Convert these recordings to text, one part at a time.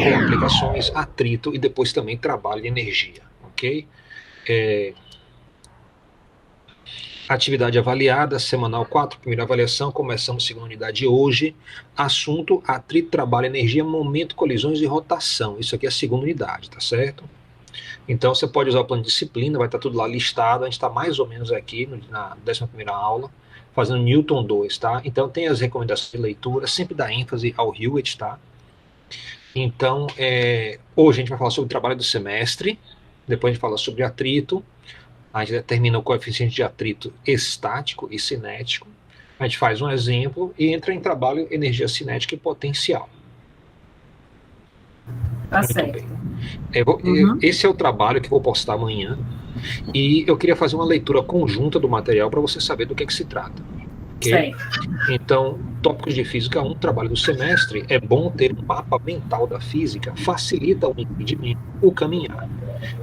com aplicações, atrito e depois também trabalho de energia, ok? Atividade avaliada, semanal 4, primeira avaliação, começamos segunda unidade hoje. Assunto, atrito, trabalho, energia, momento, colisões e rotação. Isso aqui é a segunda unidade, tá certo? Então você pode usar o plano de disciplina, vai estar tudo lá listado. A gente está mais ou menos aqui na 11ª aula, fazendo Newton 2, tá? Então tem as recomendações de leitura, sempre dá ênfase ao Hewitt, tá? Então, hoje a gente vai falar sobre o trabalho do semestre, depois a gente fala sobre atrito, a gente determina o coeficiente de atrito estático e cinético, a gente faz um exemplo e entra em trabalho energia cinética e potencial. Tá Muito certo. bem. Esse é o trabalho que eu vou postar amanhã, e eu queria fazer uma leitura conjunta do material para você saber do que se trata. Okay? Então, tópicos de física 1, trabalho do semestre, é bom ter um mapa mental da física, facilita o entendimento, o caminhar.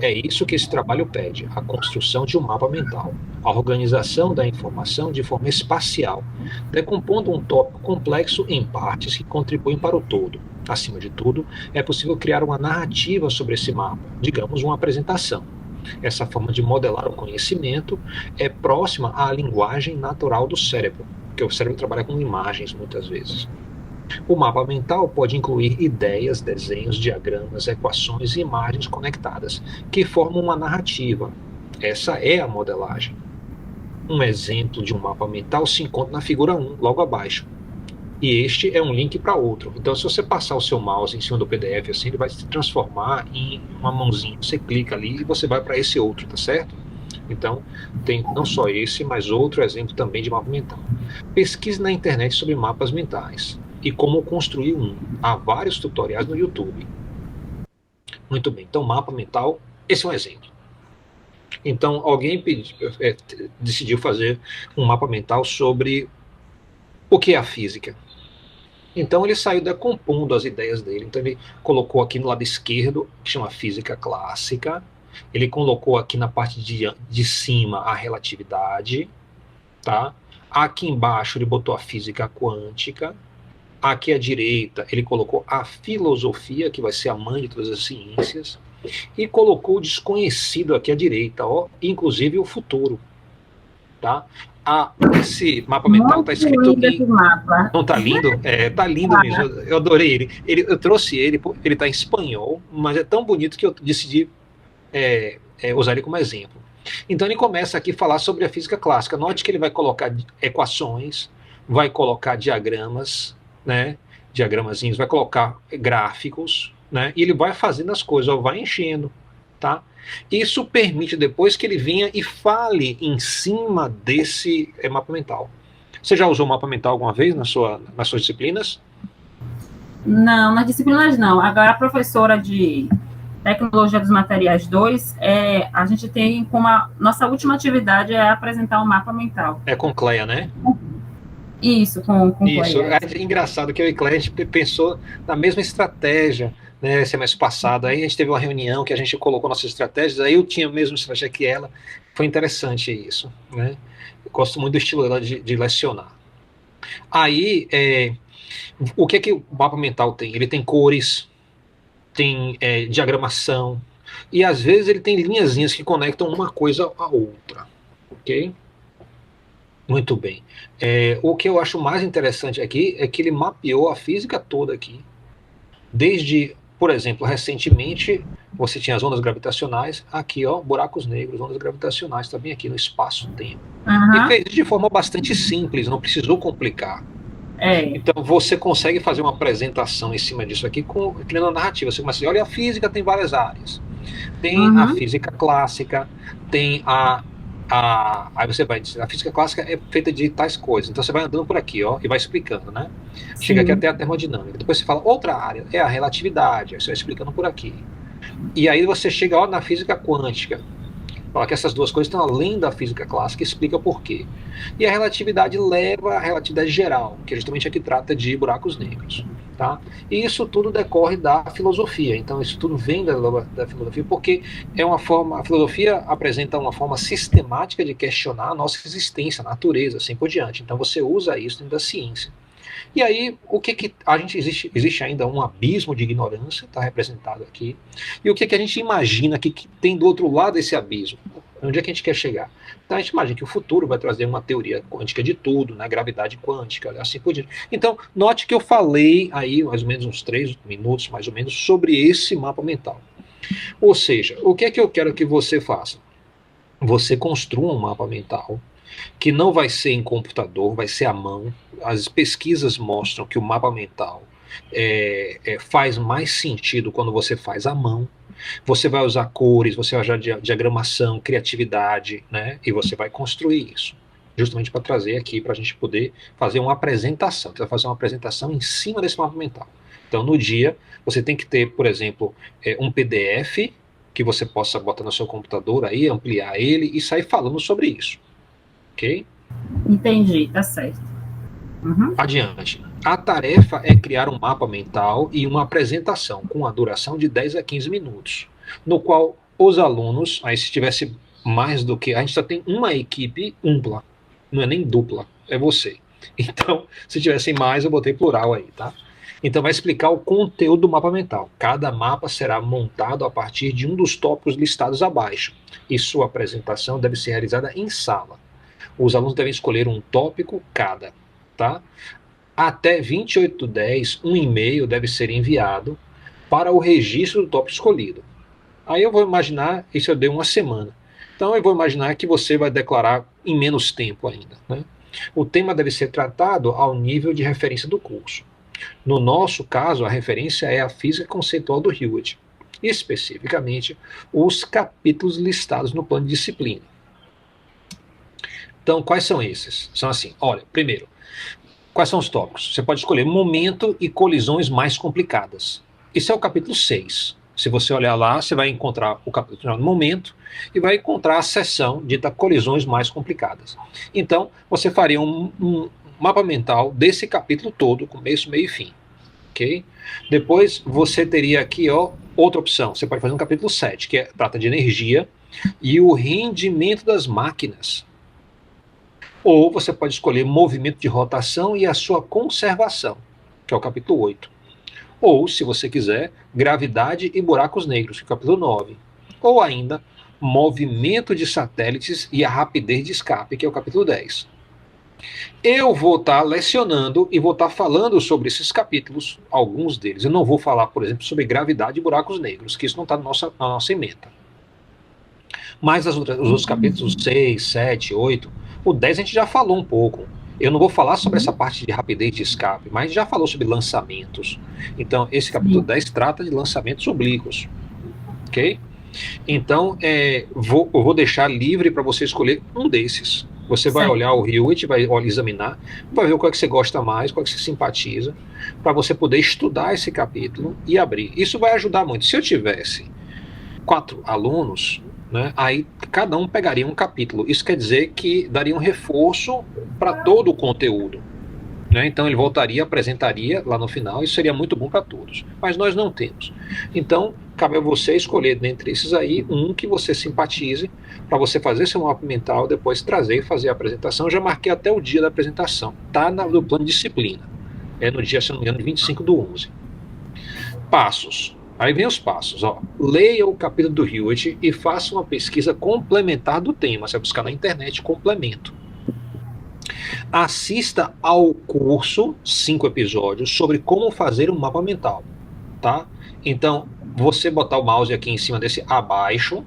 É isso que esse trabalho pede, a construção de um mapa mental, a organização da informação de forma espacial, decompondo um tópico complexo em partes que contribuem para o todo. Acima de tudo, é possível criar uma narrativa sobre esse mapa, digamos uma apresentação. Essa forma de modelar o conhecimento é próxima à linguagem natural do cérebro, porque o cérebro trabalha com imagens muitas vezes. O mapa mental pode incluir ideias, desenhos, diagramas, equações e imagens conectadas, que formam uma narrativa. Essa é a modelagem. Um exemplo de um mapa mental se encontra na figura 1, logo abaixo. E este é um link para outro. Então, se você passar o seu mouse em cima do PDF, assim, ele vai se transformar em uma mãozinha. Você clica ali e você vai para esse outro, tá certo? Então, tem não só esse, mas outro exemplo também de mapa mental. Pesquise na internet sobre mapas mentais e como construir um. Há vários tutoriais no YouTube. Muito bem, então mapa mental, esse é um exemplo. Então, alguém decidiu fazer um mapa mental sobre o que é a física. Então ele saiu decompondo as ideias dele. Então ele colocou aqui no lado esquerdo, que chama física clássica. Ele colocou aqui na parte de cima a relatividade, tá? Aqui embaixo ele botou a física quântica. Aqui à direita ele colocou a filosofia, que vai ser a mãe de todas as ciências. E colocou o desconhecido aqui à direita, ó, inclusive o futuro, tá? Esse mapa mental está escrito em... Mapa. Não tá lindo? Tá lindo mesmo. Eu adorei ele. Eu trouxe ele tá em espanhol, mas é tão bonito que eu decidi usar ele como exemplo. Então ele começa aqui a falar sobre a física clássica. Note que ele vai colocar equações, vai colocar diagramas, né? Diagramazinhos, vai colocar gráficos, né? E ele vai fazendo as coisas, ó, vai enchendo, tá? Isso permite depois que ele venha e fale em cima desse mapa mental. Você já usou mapa mental alguma vez nas suas disciplinas? Não, nas disciplinas não. Agora, a professora de Tecnologia dos Materiais 2, a gente tem como nossa última atividade é apresentar um mapa mental. É com Cleia, né? Isso, com Isso. Cleia. É engraçado que eu e Cleia, a gente pensou na mesma estratégia, né, semestre passado. Aí a gente teve uma reunião que a gente colocou nossas estratégias, aí eu tinha a mesma estratégia que ela. Foi interessante isso, né? Eu gosto muito do estilo dela de lecionar. Aí, o que o mapa mental tem? Ele tem cores, tem diagramação, e às vezes ele tem linhazinhas que conectam uma coisa à outra, ok? Muito bem. O que eu acho mais interessante aqui é que ele mapeou a física toda aqui. Desde, por exemplo, recentemente, você tinha as ondas gravitacionais, aqui, ó, buracos negros, ondas gravitacionais, está bem aqui no espaço-tempo. E fez de forma bastante simples, não precisou complicar. Então você consegue fazer uma apresentação em cima disso aqui criando uma narrativa. Você começa a dizer, olha, a física tem várias áreas. Tem a física clássica, tem aí você vai dizer, a física clássica é feita de tais coisas. Então você vai andando por aqui, ó, e vai explicando, né? Sim. Chega aqui até a termodinâmica. Depois você fala outra área, é a relatividade. Aí você vai explicando por aqui. E aí você chega ó, na física quântica. Fala que essas duas coisas estão além da física clássica e explica por quê. E a relatividade leva à relatividade geral, que justamente é que trata de buracos negros. Tá? E isso tudo decorre da filosofia. Então isso tudo vem da filosofia, porque a filosofia apresenta uma forma sistemática de questionar a nossa existência, a natureza, assim por diante. Então você usa isso dentro da ciência. E aí, o que a gente existe ainda um abismo de ignorância, está representado aqui. E o que a gente imagina que tem do outro lado desse abismo? Onde é que a gente quer chegar? Então a gente imagina que o futuro vai trazer uma teoria quântica de tudo, né? Gravidade quântica, assim por diante. Então, note que eu falei aí mais ou menos uns 3 minutos, mais ou menos, sobre esse mapa mental. Ou seja, o que é que eu quero que você faça? Você construa um mapa mental que não vai ser em computador, vai ser à mão. As pesquisas mostram que o mapa mental faz mais sentido quando você faz à mão. Você vai usar cores, você vai usar diagramação, criatividade, né? E você vai construir isso. Justamente para trazer aqui, para a gente poder fazer uma apresentação. Você vai fazer uma apresentação em cima desse mapa mental. Então, no dia, você tem que ter, por exemplo, um PDF que você possa botar no seu computador aí, ampliar ele e sair falando sobre isso. Ok? Entendi, tá certo. Uhum. Adiante. A tarefa é criar um mapa mental e uma apresentação com a duração de 10 a 15 minutos, no qual os alunos, aí se tivesse mais do que, a gente só tem uma equipe umpla, não é nem dupla, é você. Então, se tivessem mais, eu botei plural aí, tá? Então vai explicar o conteúdo do mapa mental. Cada mapa será montado a partir de um dos tópicos listados abaixo, e sua apresentação deve ser realizada em sala. Os alunos devem escolher um tópico cada, tá? Até 28/10, um e-mail deve ser enviado para o registro do tópico escolhido. Aí eu vou imaginar, isso eu dei uma semana. Então eu vou imaginar que você vai declarar em menos tempo ainda, né? O tema deve ser tratado ao nível de referência do curso. No nosso caso, a referência é a física conceitual do Hewitt, especificamente os capítulos listados no plano de disciplina. Então, quais são esses? São assim, olha, primeiro, quais são os tópicos? Você pode escolher momento e colisões mais complicadas. Esse é o capítulo 6. Se você olhar lá, você vai encontrar o capítulo no momento e vai encontrar a seção dita colisões mais complicadas. Então, você faria um mapa mental desse capítulo todo, começo, meio e fim. Ok? Depois, você teria aqui outra opção. Você pode fazer um capítulo 7, que trata de energia e o rendimento das máquinas. Ou você pode escolher movimento de rotação e a sua conservação, que é o capítulo 8. Ou, se você quiser, gravidade e buracos negros, que é o capítulo 9. Ou ainda, movimento de satélites e a rapidez de escape, que é o capítulo 10. Eu vou estar lecionando e vou estar falando sobre esses capítulos, alguns deles. Eu não vou falar, por exemplo, sobre gravidade e buracos negros, que isso não está na nossa ementa. Mas os outros capítulos, 6, 7, 8, o 10 a gente já falou um pouco. Eu não vou falar sobre essa parte de rapidez de escape, mas já falou sobre lançamentos. Então, esse capítulo 10 trata de lançamentos oblíquos. Ok? Então, eu vou deixar livre para você escolher um desses. Você vai olhar o Hewitt, vai examinar, vai ver qual é que você gosta mais, qual é que você simpatiza, para você poder estudar esse capítulo e abrir. Isso vai ajudar muito. Se eu tivesse 4 alunos, né, aí cada um pegaria um capítulo. Isso quer dizer que daria um reforço para todo o conteúdo. Né? Então ele voltaria, apresentaria lá no final, isso seria muito bom para todos. Mas nós não temos. Então, cabe a você escolher dentre esses aí um que você simpatize, para você fazer seu mapa mental, depois trazer e fazer a apresentação. Eu já marquei até o dia da apresentação. Está no plano de disciplina. É no dia, se não me engano, 25/11. Passos. Aí vem os passos. Leia o capítulo do Hewitt e faça uma pesquisa complementar do tema. Você vai buscar na internet complemento. Assista ao curso, 5 episódios, sobre como fazer um mapa mental, tá? Então, você botar o mouse aqui em cima desse abaixo,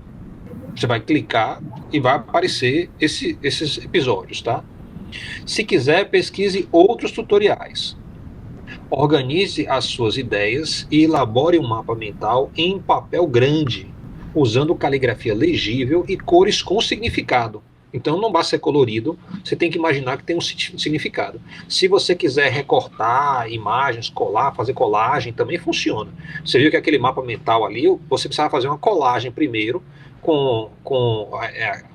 você vai clicar e vai aparecer esses episódios, tá? Se quiser, pesquise outros tutoriais. Organize as suas ideias e elabore um mapa mental em papel grande, usando caligrafia legível e cores com significado. Então não basta ser colorido, você tem que imaginar que tem um significado. Se você quiser recortar imagens, colar, fazer colagem, também funciona. Você viu que aquele mapa mental ali, você precisava fazer uma colagem primeiro com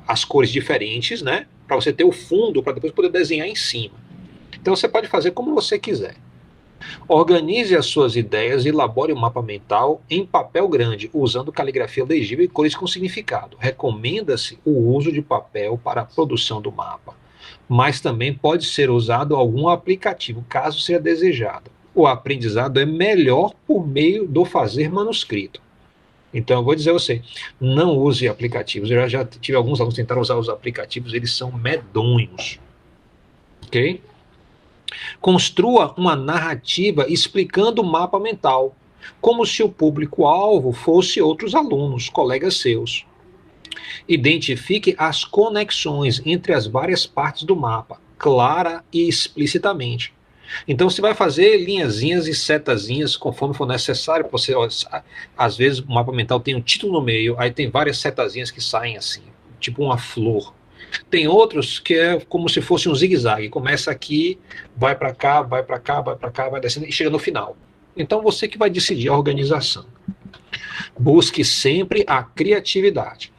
as cores diferentes, né? Para você ter o fundo, para depois poder desenhar em cima. Então você pode fazer como você quiser. Organize as suas ideias e elabore um mapa mental em papel grande, usando caligrafia legível e cores com significado. Recomenda-se o uso de papel para a produção do mapa. mas também pode ser usado algum aplicativo, caso seja desejado. O aprendizado é melhor por meio do fazer manuscrito. Então, eu vou dizer a você, não use aplicativos. Eu já tive alguns alunos que tentaram usar os aplicativos, eles são medonhos. Ok? Construa uma narrativa explicando o mapa mental, como se o público-alvo fosse outros alunos, colegas seus. Identifique as conexões entre as várias partes do mapa, clara e explicitamente. Então, você vai fazer linhazinhas e setazinhas conforme for necessário. Você, às vezes, o mapa mental tem um título no meio, aí tem várias setazinhas que saem assim, tipo uma flor. Tem outros que é como se fosse um zigue-zague. Começa aqui, vai para cá, vai para cá, vai para cá, vai descendo e chega no final. Então, você que vai decidir a organização. Busque sempre a criatividade.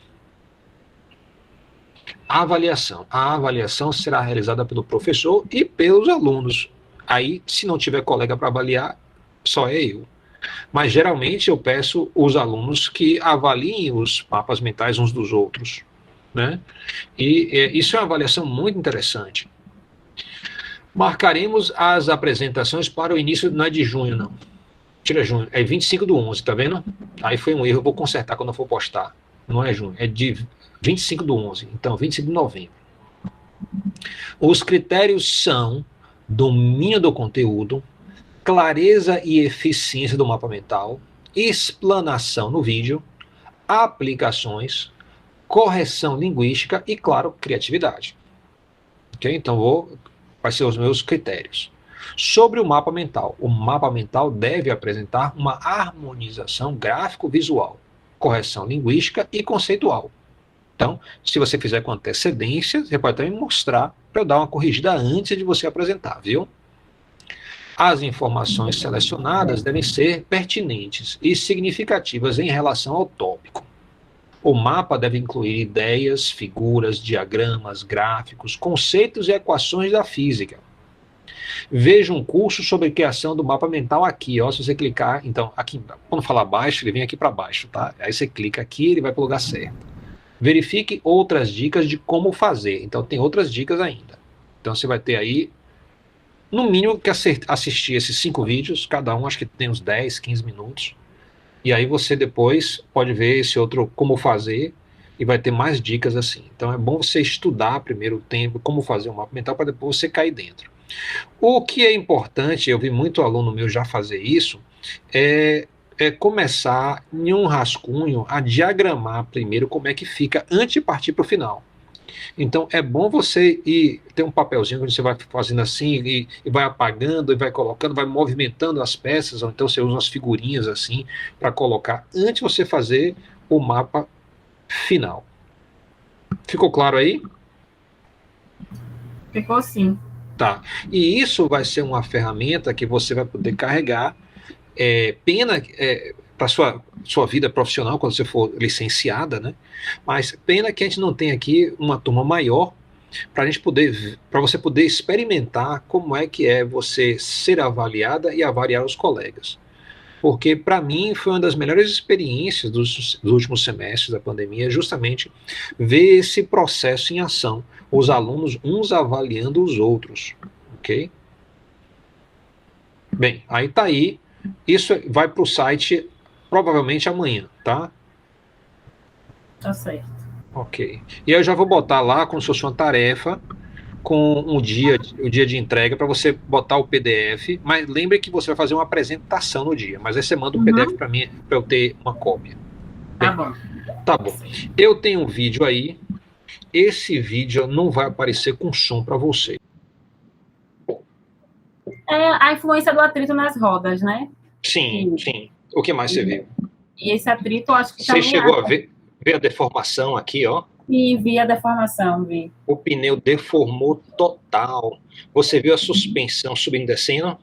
A avaliação será realizada pelo professor e pelos alunos. Aí, se não tiver colega para avaliar, só é eu. Mas, geralmente, eu peço os alunos que avaliem os mapas mentais uns dos outros. Né? E isso é uma avaliação muito interessante. Marcaremos as apresentações para o início, não é de junho, não. Tira junho, é 25/11, tá vendo? Aí foi um erro, eu vou consertar quando eu for postar. Não é junho, é de 25/11, então 25 de novembro. Os critérios são domínio do conteúdo, clareza e eficiência do mapa mental, explanação no vídeo, aplicações, correção linguística e, claro, criatividade. Ok? Então, vai ser os meus critérios. Sobre o mapa mental deve apresentar uma harmonização gráfico-visual, correção linguística e conceitual. Então, se você fizer com antecedência, você pode também mostrar para eu dar uma corrigida antes de você apresentar, viu? As informações selecionadas devem ser pertinentes e significativas em relação ao tópico. O mapa deve incluir ideias, figuras, diagramas, gráficos, conceitos e equações da física. Veja um curso sobre criação do mapa mental aqui, ó, se você clicar, então, aqui, quando falar baixo, ele vem aqui para baixo, tá? Aí você clica aqui, ele vai para o lugar certo. Verifique outras dicas de como fazer, então tem outras dicas ainda. Então você vai ter aí, no mínimo, que assistir esses 5 vídeos, cada um acho que tem uns 10, 15 minutos, e aí você depois pode ver esse outro como fazer, e vai ter mais dicas assim. Então é bom você estudar primeiro o tempo, como fazer um mapa mental, para depois você cair dentro. O que é importante, eu vi muito aluno meu já fazer isso, é começar em um rascunho a diagramar primeiro como é que fica antes de partir para o final. Então é bom você ter um papelzinho que você vai fazendo assim e vai apagando e vai colocando, vai movimentando as peças, ou então você usa umas figurinhas assim para colocar antes de você fazer o mapa final. Ficou claro aí? Ficou sim. Tá. E isso vai ser uma ferramenta que você vai poder carregar para sua vida profissional, quando você for licenciada, né? Mas pena que a gente não tem aqui uma turma maior para você poder experimentar como é que é você ser avaliada e avaliar os colegas. Porque, para mim, foi uma das melhores experiências dos últimos semestres da pandemia, justamente ver esse processo em ação, os alunos uns avaliando os outros, ok? Bem, aí tá aí. Isso vai para o site provavelmente amanhã, tá? Tá certo. Ok. E eu já vou botar lá como se fosse uma tarefa com o dia de entrega para você botar o PDF, mas lembre que você vai fazer uma apresentação no dia, mas aí você manda o PDF para mim, para eu ter uma cópia. Bem, tá bom. Tá bom. Eu tenho um vídeo aí, esse vídeo não vai aparecer com som para você. É a influência do atrito nas rodas, né? Sim, sim. O que mais você viu? E esse atrito, eu acho que você chegou a ver a deformação aqui, ó? E vi a deformação, vi. O pneu deformou total. Você viu a suspensão subindo e descendo?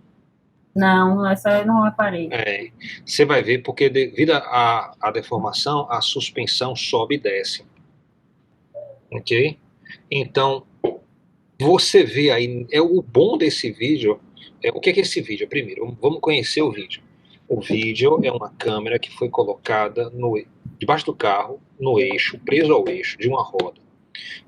Não, essa eu não reparei. Você vai ver, porque devido à deformação, a suspensão sobe e desce. Ok? Então, você vê aí, o bom desse vídeo, o que é esse vídeo? Primeiro, vamos conhecer o vídeo. O vídeo é uma câmera que foi colocada debaixo do carro, no eixo, preso ao eixo de uma roda.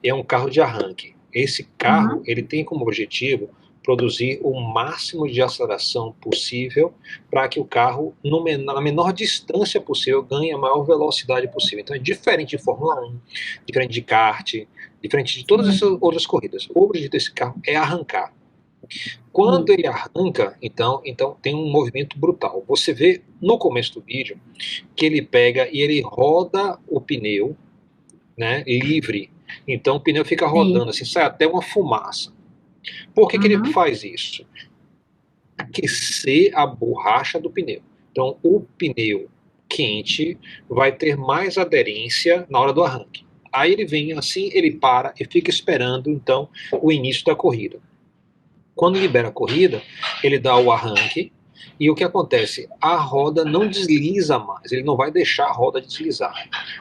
É um carro de arranque. Esse carro, ele tem como objetivo produzir o máximo de aceleração possível para que o carro, na menor distância possível, ganhe a maior velocidade possível. Então é diferente de Fórmula 1, diferente de kart, diferente de todas essas outras corridas. O objetivo desse carro é arrancar. Quando ele arranca, então tem um movimento brutal. Você vê no começo do vídeo que ele pega e ele roda o pneu, né, livre. Então o pneu fica rodando, assim, sai até uma fumaça. Por que ele faz isso? Aquecer a borracha do pneu. Então o pneu quente vai ter mais aderência na hora do arranque. Aí ele vem assim, ele para e fica esperando então o início da corrida. Quando libera a corrida, ele dá o arranque e o que acontece? A roda não desliza mais, ele não vai deixar a roda deslizar.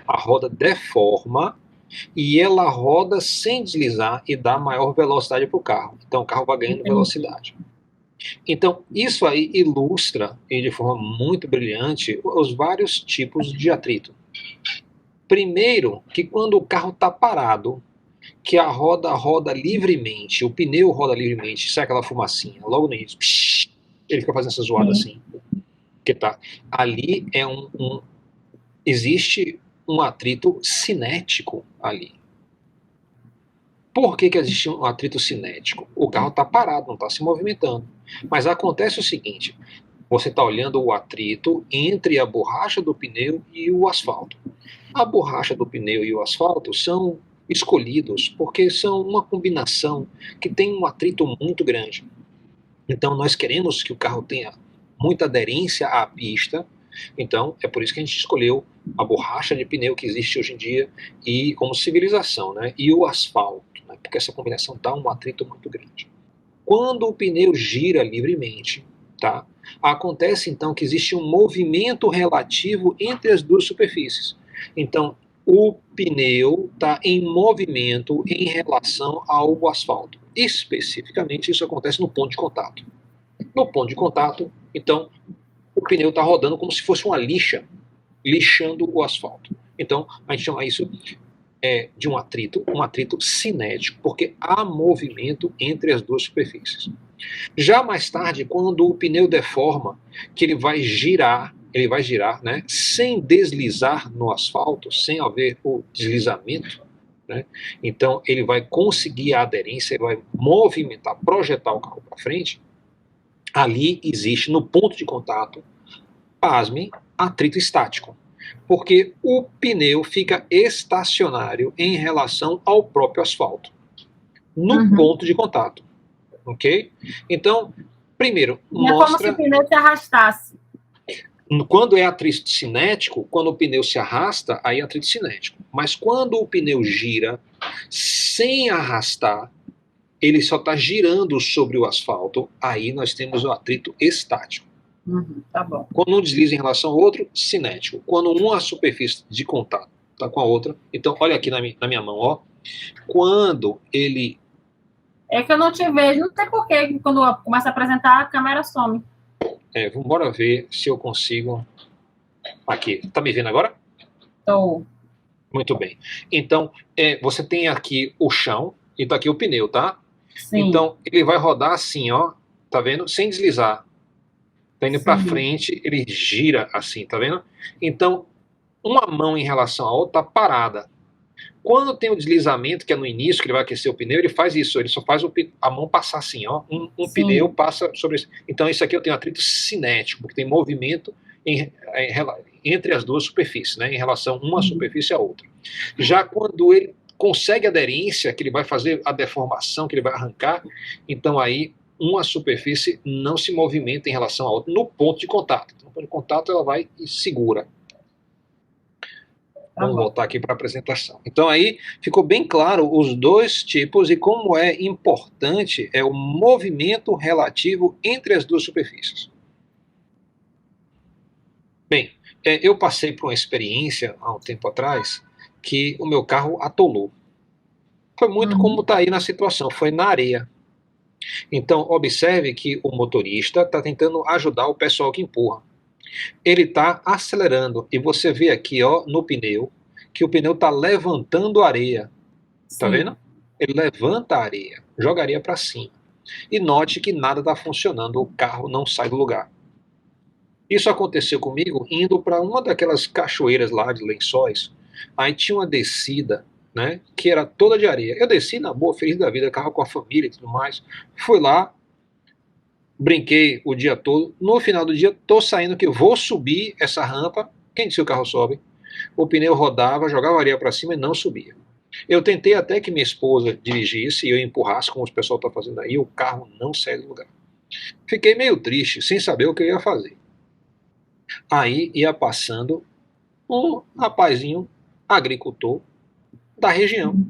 A roda deforma e ela roda sem deslizar e dá maior velocidade para o carro. Então o carro vai ganhando velocidade. Então isso aí ilustra, e de forma muito brilhante, os vários tipos de atrito. Primeiro, que quando o carro está parado, que a roda roda livremente, o pneu roda livremente, sai aquela fumacinha, logo no início, ele fica fazendo essa zoada assim. Que tá, ali é existe um atrito cinético ali. Por que existe um atrito cinético? O carro está parado, não está se movimentando. Mas acontece o seguinte, você está olhando o atrito entre a borracha do pneu e o asfalto. A borracha do pneu e o asfalto são escolhidos porque são uma combinação que tem um atrito muito grande. Então nós queremos que o carro tenha muita aderência à pista, então é por isso que a gente escolheu a borracha de pneu que existe hoje em dia e como civilização, né? E o asfalto, né? Porque essa combinação dá um atrito muito grande. Quando o pneu gira livremente, tá? Acontece então que existe um movimento relativo entre as duas superfícies. Então o pneu está em movimento em relação ao asfalto. Especificamente, isso acontece no ponto de contato. No ponto de contato, então, o pneu está rodando como se fosse uma lixa, lixando o asfalto. Então, a gente chama isso de um atrito cinético, porque há movimento entre as duas superfícies. Já mais tarde, quando o pneu deforma, que ele vai girar, né, sem deslizar no asfalto, sem haver o deslizamento, né, então ele vai conseguir a aderência, ele vai movimentar, projetar o carro para frente. Ali existe, no ponto de contato, pasmem, atrito estático, porque o pneu fica estacionário em relação ao próprio asfalto, no ponto de contato, ok? Então, primeiro, mostra... É como se o pneu se arrastasse. Quando é atrito cinético, quando o pneu se arrasta, aí é atrito cinético. Mas quando o pneu gira sem arrastar, ele só está girando sobre o asfalto, aí nós temos o atrito estático. Tá bom. Quando um desliza em relação ao outro, cinético. Quando uma superfície de contato está com a outra, então olha aqui na minha mão, ó. Quando ele... É que eu não te vejo, não sei porquê, quando começa a apresentar, a câmera some. Vamos ver se eu consigo... Aqui, tá me vendo agora? Estou. Muito bem. Então, você tem aqui o chão e tá aqui o pneu, tá? Sim. Então, ele vai rodar assim, ó, tá vendo? Sem deslizar. Tá indo para frente, ele gira assim, tá vendo? Então, uma mão em relação à outra tá parada. Quando tem o deslizamento, que é no início, que ele vai aquecer o pneu, ele faz isso, ele só faz a mão passar assim, ó. Um pneu passa sobre isso. Então, isso aqui eu tenho atrito cinético, porque tem movimento entre as duas superfícies, né? Em relação uma superfície à outra. Já quando ele consegue aderência, que ele vai fazer a deformação, que ele vai arrancar, então aí uma superfície não se movimenta em relação à outra no ponto de contato. No ponto de contato ela vai e segura. Vamos voltar aqui para a apresentação. Então aí ficou bem claro os dois tipos e como é importante o movimento relativo entre as duas superfícies. Bem, eu passei por uma experiência há um tempo atrás que o meu carro atolou. Foi muito como está aí na situação, foi na areia. Então, observe que o motorista está tentando ajudar o pessoal que empurra. Ele está acelerando e você vê aqui, ó, no pneu, que o pneu está levantando areia. Tá vendo? Ele levanta a areia, joga a areia para cima. E note que nada está funcionando, o carro não sai do lugar. Isso aconteceu comigo indo para uma daquelas cachoeiras lá de Lençóis. Aí tinha uma descida, né, que era toda de areia. Eu desci na boa, feliz da vida, carro com a família e tudo mais. Fui lá, brinquei o dia todo. No final do dia, tô saindo que vou subir essa rampa. Quem disse que o carro sobe? O pneu rodava, jogava areia para cima e não subia. Eu tentei até que minha esposa dirigisse e eu empurrasse, como o pessoal está fazendo aí, o carro não sai do lugar. Fiquei meio triste, sem saber o que eu ia fazer. Aí ia passando um rapazinho, agricultor, da região.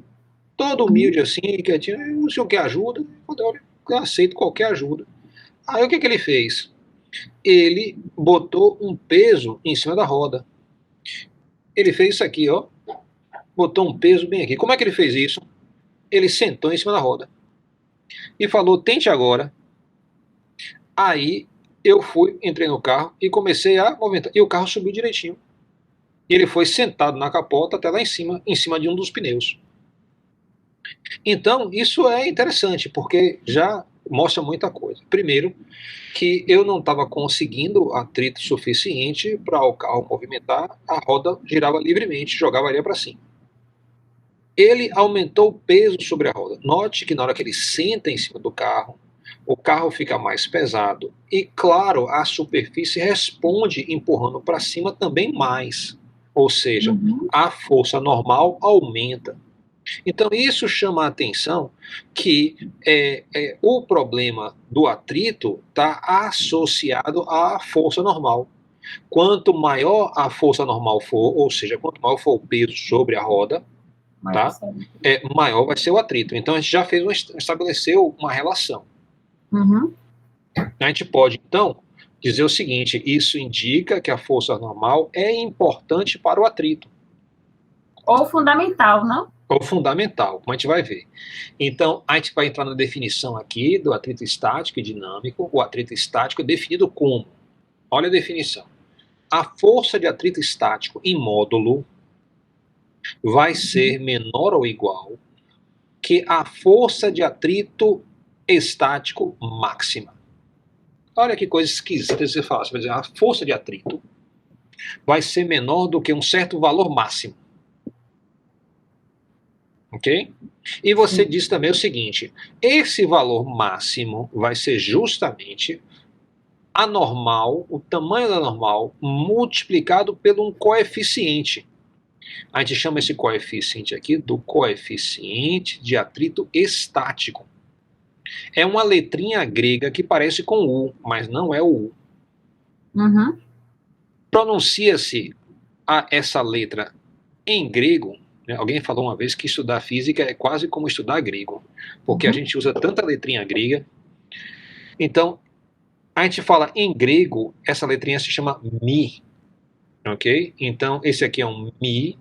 Todo humilde assim, quietinho, o senhor quer ajuda? Eu aceito qualquer ajuda. Aí o que ele fez? Ele botou um peso em cima da roda. Ele fez isso aqui, ó. Botou um peso bem aqui. Como é que ele fez isso? Ele sentou em cima da roda. E falou, tente agora. Aí eu fui, entrei no carro e comecei a movimentar. E o carro subiu direitinho. E ele foi sentado na capota até lá em cima de um dos pneus. Então, isso é interessante, porque já mostra muita coisa. Primeiro, que eu não estava conseguindo atrito suficiente para o carro movimentar, a roda girava livremente, jogava areia para cima. Ele aumentou o peso sobre a roda. Note que na hora que ele senta em cima do carro, o carro fica mais pesado. E, claro, a superfície responde empurrando para cima também mais. Ou seja, a força normal aumenta. Então, isso chama a atenção que o problema do atrito está associado à força normal. Quanto maior a força normal for, ou seja, quanto maior for o peso sobre a roda, tá? Maior vai ser o atrito. Então, a gente já estabeleceu uma relação. A gente pode, então, dizer o seguinte, isso indica que a força normal é importante para o atrito. Ou fundamental, não? Ou fundamental, como a gente vai ver. Então, a gente vai entrar na definição aqui do atrito estático e dinâmico. O atrito estático é definido como? Olha a definição. A força de atrito estático em módulo vai ser menor ou igual que a força de atrito estático máxima. Olha que coisa esquisita você fala. Você vai dizer, a força de atrito vai ser menor do que um certo valor máximo. Ok? E você diz também o seguinte, esse valor máximo vai ser justamente a normal, o tamanho da normal, multiplicado por um coeficiente. A gente chama esse coeficiente aqui do coeficiente de atrito estático. É uma letrinha grega que parece com U, mas não é o U. Pronuncia-se essa letra em grego. Alguém falou uma vez que estudar física é quase como estudar grego, porque a gente usa tanta letrinha grega. Então, a gente fala em grego, essa letrinha se chama Mi, ok? Então, esse aqui é um Mi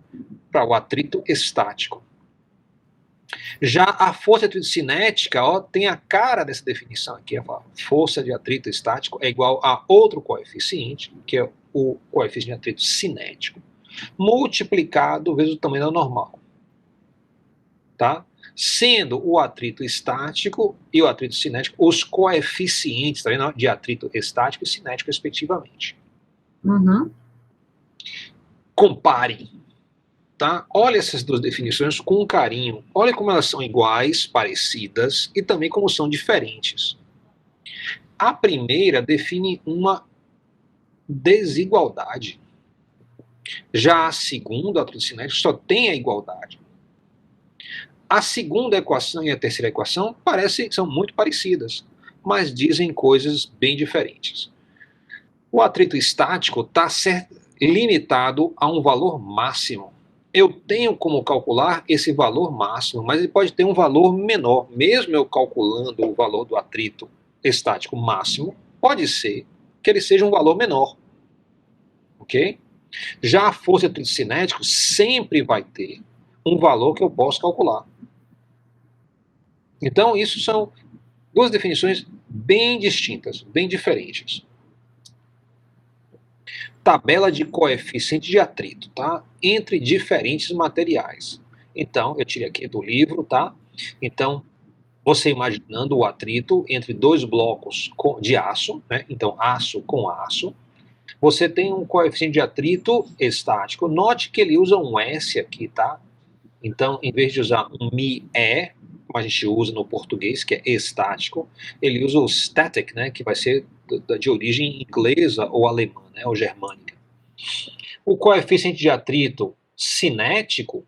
para o atrito estático. Já a força de atrito cinética, ó, tem a cara dessa definição aqui. A força de atrito estático é igual a outro coeficiente, que é o coeficiente de atrito cinético, multiplicado vezes o tamanho da normal. Tá? Sendo o atrito estático e o atrito cinético os coeficientes, tá vendo? De atrito estático e cinético, respectivamente. Compare. Tá? Olha essas duas definições com carinho. Olha como elas são iguais, parecidas e também como são diferentes. A primeira define uma desigualdade. Já a segunda, a atrito cinético, só tem a igualdade. A segunda equação e a terceira equação são muito parecidas, mas dizem coisas bem diferentes. O atrito estático está limitado a um valor máximo. Eu tenho como calcular esse valor máximo, mas ele pode ter um valor menor. Mesmo eu calculando o valor do atrito estático máximo, pode ser que ele seja um valor menor. Ok? Já a força de atrito cinético sempre vai ter um valor que eu posso calcular. Então, isso são duas definições bem distintas, bem diferentes. Tabela de coeficiente de atrito, tá? Entre diferentes materiais. Então, eu tirei aqui do livro, tá? Então, você imaginando o atrito entre dois blocos de aço, né? Então aço com aço, você tem um coeficiente de atrito estático. Note que ele usa um S aqui, tá? Então, em vez de usar um Mi-E, como a gente usa no português, que é estático, ele usa o static, né? Que vai ser de origem inglesa ou alemã, né? Ou germânica. O coeficiente de atrito cinético,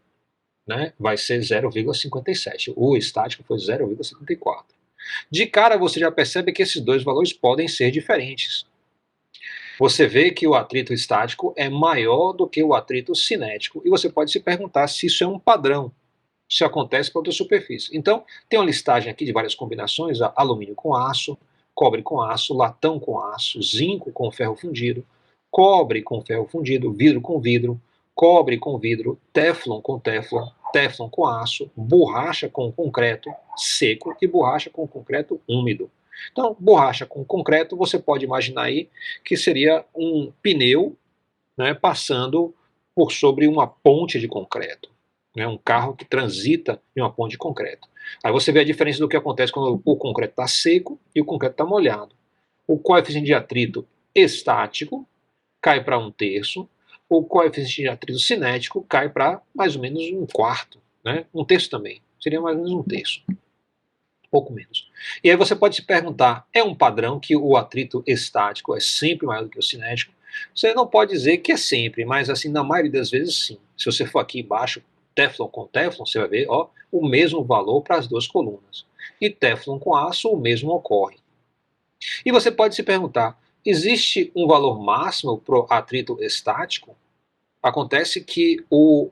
né, vai ser 0,57. O estático foi 0,74. De cara você já percebe que esses dois valores podem ser diferentes. Você vê que o atrito estático é maior do que o atrito cinético. E você pode se perguntar se isso é um padrão, se acontece para outra superfície. Então, tem uma listagem aqui de várias combinações: alumínio com aço, cobre com aço, latão com aço, zinco com ferro fundido, cobre com ferro fundido, vidro com vidro, cobre com vidro, teflon com teflon, teflon com aço, borracha com concreto seco e borracha com concreto úmido. Então, borracha com concreto, você pode imaginar aí que seria um pneu, né, passando por sobre uma ponte de concreto. Né, um carro que transita em uma ponte de concreto. Aí você vê a diferença do que acontece quando o concreto está seco e o concreto está molhado. O coeficiente de atrito estático cai para 1/3, o coeficiente de atrito cinético cai para mais ou menos 1/4, né? 1/3 também, seria mais ou menos 1/3, pouco menos. E aí você pode se perguntar, é um padrão que o atrito estático é sempre maior do que o cinético? Você não pode dizer que é sempre, mas assim, na maioria das vezes sim. Se você for aqui embaixo, teflon com teflon, você vai ver, ó, o mesmo valor para as duas colunas. E teflon com aço, o mesmo ocorre. E você pode se perguntar, existe um valor máximo para o atrito estático? Acontece que o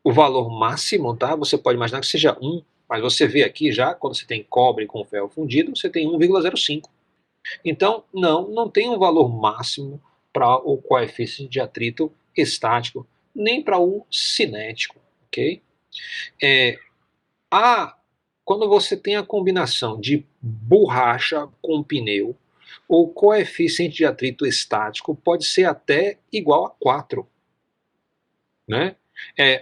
valor máximo, tá? Você pode imaginar que seja 1, mas você vê aqui já, quando você tem cobre com ferro fundido, você tem 1,05. Então, não tem um valor máximo para o coeficiente de atrito estático, nem para o cinético, ok? Quando você tem a combinação de borracha com pneu, o coeficiente de atrito estático pode ser até igual a 4. Né?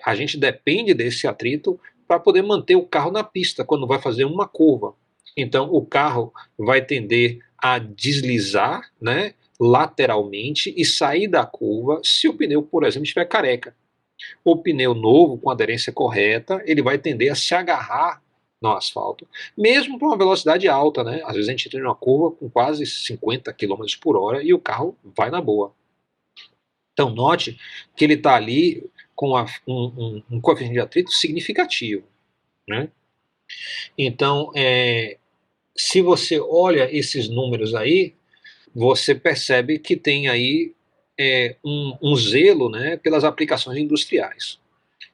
A gente depende desse atrito para poder manter o carro na pista quando vai fazer uma curva. Então o carro vai tender a deslizar, né, lateralmente e sair da curva se o pneu, por exemplo, estiver careca. O pneu novo, com aderência correta, ele vai tender a se agarrar no asfalto, mesmo para uma velocidade alta, né? Às vezes a gente entra em uma curva com quase 50 km por hora e o carro vai na boa. Então note que ele está ali com um coeficiente de atrito significativo, né? Então, se você olha esses números aí, você percebe que tem aí um zelo, né, pelas aplicações industriais.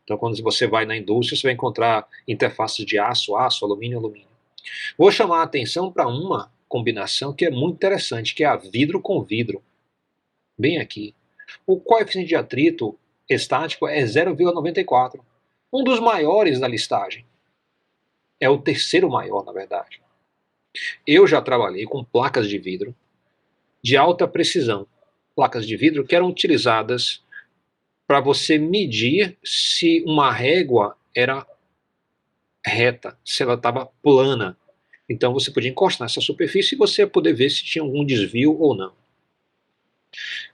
Então, quando você vai na indústria, você vai encontrar interfaces de aço, alumínio, alumínio. Vou chamar a atenção para uma combinação que é muito interessante, que é a vidro com vidro. Bem aqui. O coeficiente de atrito estático é 0,94. Um dos maiores da listagem. É o terceiro maior, na verdade. Eu já trabalhei com placas de vidro de alta precisão. Placas de vidro que eram utilizadas para você medir se uma régua era reta, se ela estava plana. Então você podia encostar nessa superfície e você ia poder ver se tinha algum desvio ou não.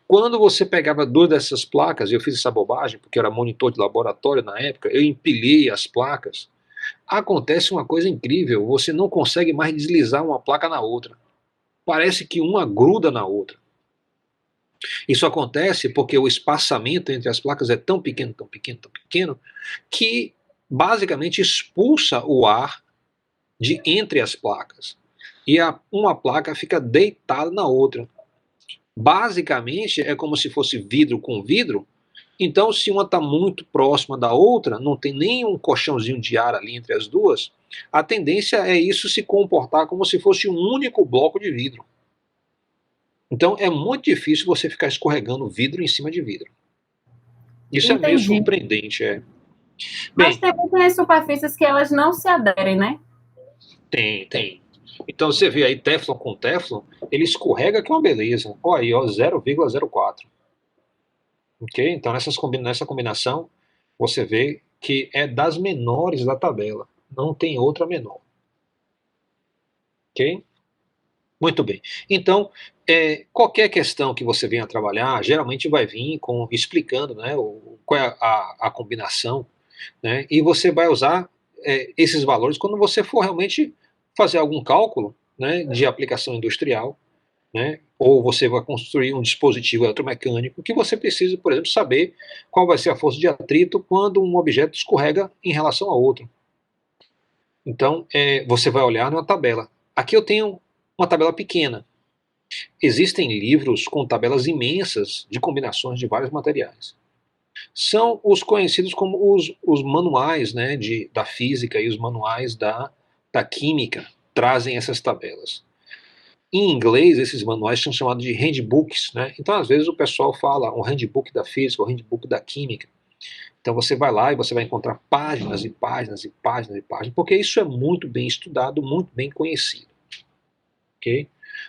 Quando você pegava duas dessas placas, eu fiz essa bobagem porque eu era monitor de laboratório na época, eu empilhei as placas, acontece uma coisa incrível, você não consegue mais deslizar uma placa na outra. Parece que uma gruda na outra. Isso acontece porque o espaçamento entre as placas é tão pequeno, tão pequeno, tão pequeno, que basicamente expulsa o ar de entre as placas. E uma placa fica deitada na outra. Basicamente é como se fosse vidro com vidro. Então, se uma está muito próxima da outra, não tem nem um colchãozinho de ar ali entre as duas, a tendência é isso se comportar como se fosse um único bloco de vidro. Então é muito difícil você ficar escorregando vidro em cima de vidro. Isso Entendi. É meio surpreendente, Mas tem superfícies que elas não se aderem, né? Tem. Então você vê aí teflon com teflon, ele escorrega que é uma beleza. Olha aí, ó, 0,04. Ok? Então nessa combinação, você vê que é das menores da tabela. Não tem outra menor. Ok? Muito bem. Então, qualquer questão que você venha trabalhar, geralmente vai vir explicando, né, qual é a combinação, né, e você vai usar esses valores quando você for realmente fazer algum cálculo, né, de aplicação industrial, né, ou você vai construir um dispositivo eletromecânico que você precisa, por exemplo, saber qual vai ser a força de atrito quando um objeto escorrega em relação a outro. Então, você vai olhar numa tabela. Aqui eu tenho uma tabela pequena. Existem livros com tabelas imensas de combinações de vários materiais. São os conhecidos como os manuais, né, da física, e os manuais da química trazem essas tabelas. Em inglês, esses manuais são chamados de handbooks, né? Então, às vezes, o pessoal fala o handbook da física, o handbook da química. Então, você vai lá e você vai encontrar páginas e páginas e páginas e páginas, porque isso é muito bem estudado, muito bem conhecido. Ok?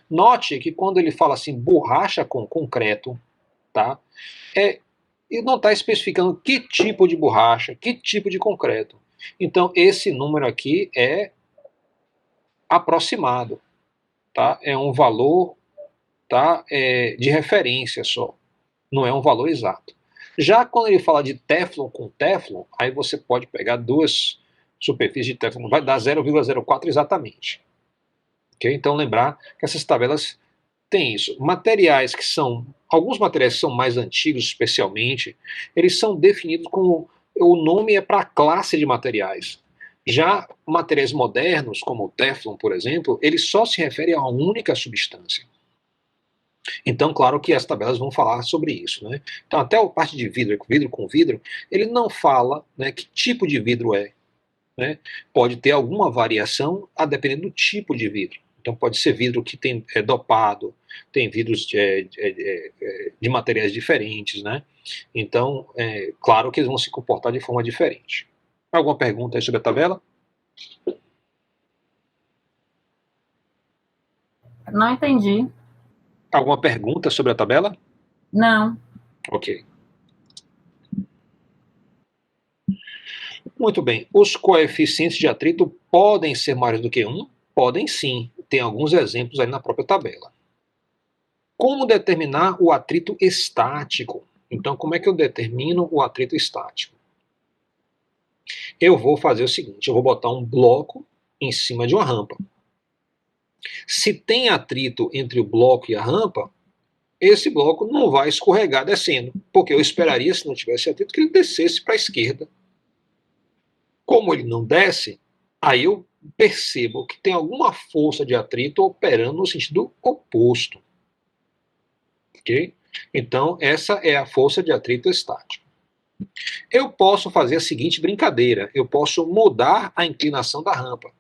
Note que quando ele fala assim, borracha com concreto, tá? Ele não está especificando que tipo de borracha, que tipo de concreto. Então, esse número aqui é aproximado, tá? É um valor, tá? De referência só, não é um valor exato. Já quando ele fala de Teflon com Teflon, aí você pode pegar duas superfícies de Teflon, vai dar 0,04 exatamente. Okay? Então, lembrar que essas tabelas têm isso. Materiais que são, alguns materiais que são mais antigos, especialmente, eles são definidos como, o nome é para a classe de materiais. Já materiais modernos, como o Teflon, por exemplo, ele só se refere a uma única substância. Então, claro que as tabelas vão falar sobre isso, né? Então, até a parte de vidro com vidro, ele não fala, né, que tipo de vidro é, né? Pode ter alguma variação a depender do tipo de vidro. Então, pode ser vidro que é dopado, tem vidros de materiais diferentes, né? Então, claro que eles vão se comportar de forma diferente. Alguma pergunta aí sobre a tabela? Não entendi. Alguma pergunta sobre a tabela? Não. Ok. Muito bem. Os coeficientes de atrito podem ser maiores do que 1? Podem sim. Tem alguns exemplos aí na própria tabela. Como determinar o atrito estático? Então, como é que eu determino o atrito estático? Eu vou fazer o seguinte, eu vou botar um bloco em cima de uma rampa. Se tem atrito entre o bloco e a rampa, esse bloco não vai escorregar descendo, porque eu esperaria, se não tivesse atrito, que ele descesse para a esquerda. Como ele não desce, aí eu percebo que tem alguma força de atrito operando no sentido oposto. Ok? Então, essa é a força de atrito estático. Eu posso fazer a seguinte brincadeira, eu posso mudar a inclinação da rampa.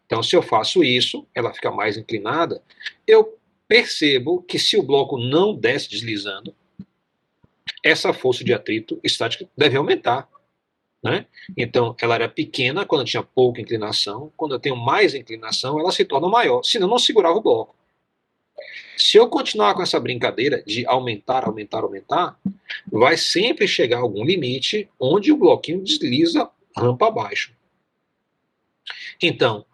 Então, se eu faço isso, ela fica mais inclinada, eu percebo que se o bloco não desce deslizando, essa força de atrito estática deve aumentar. Né? Então, ela era pequena quando tinha pouca inclinação, quando eu tenho mais inclinação, ela se torna maior, senão não segurava o bloco. Se eu continuar com essa brincadeira de aumentar, aumentar, aumentar, vai sempre chegar a algum limite onde o bloquinho desliza rampa abaixo. Então,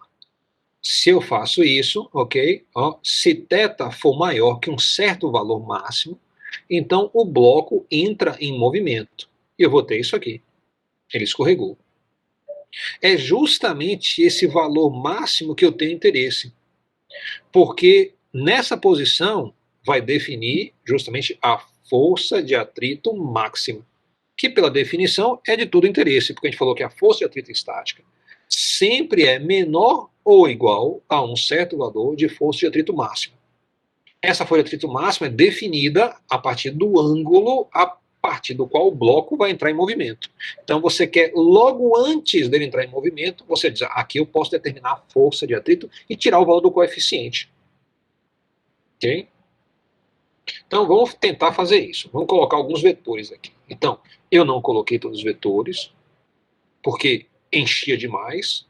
se eu faço isso, ok? Se θ for maior que um certo valor máximo, então o bloco entra em movimento. E eu vou ter isso aqui. Ele escorregou. É justamente esse valor máximo que eu tenho interesse. Porque nessa posição vai definir justamente a força de atrito máxima, que pela definição é de todo interesse, porque a gente falou que a força de atrito estática sempre é menor ou igual a um certo valor de força de atrito máxima. Essa força de atrito máxima é definida a partir do ângulo a partir do qual o bloco vai entrar em movimento. Então você quer, logo antes dele entrar em movimento, você diz, aqui eu posso determinar a força de atrito e tirar o valor do coeficiente. Ok? Então vamos tentar fazer isso. Vamos colocar alguns vetores aqui. Então, eu não coloquei todos os vetores, porque enchia demais,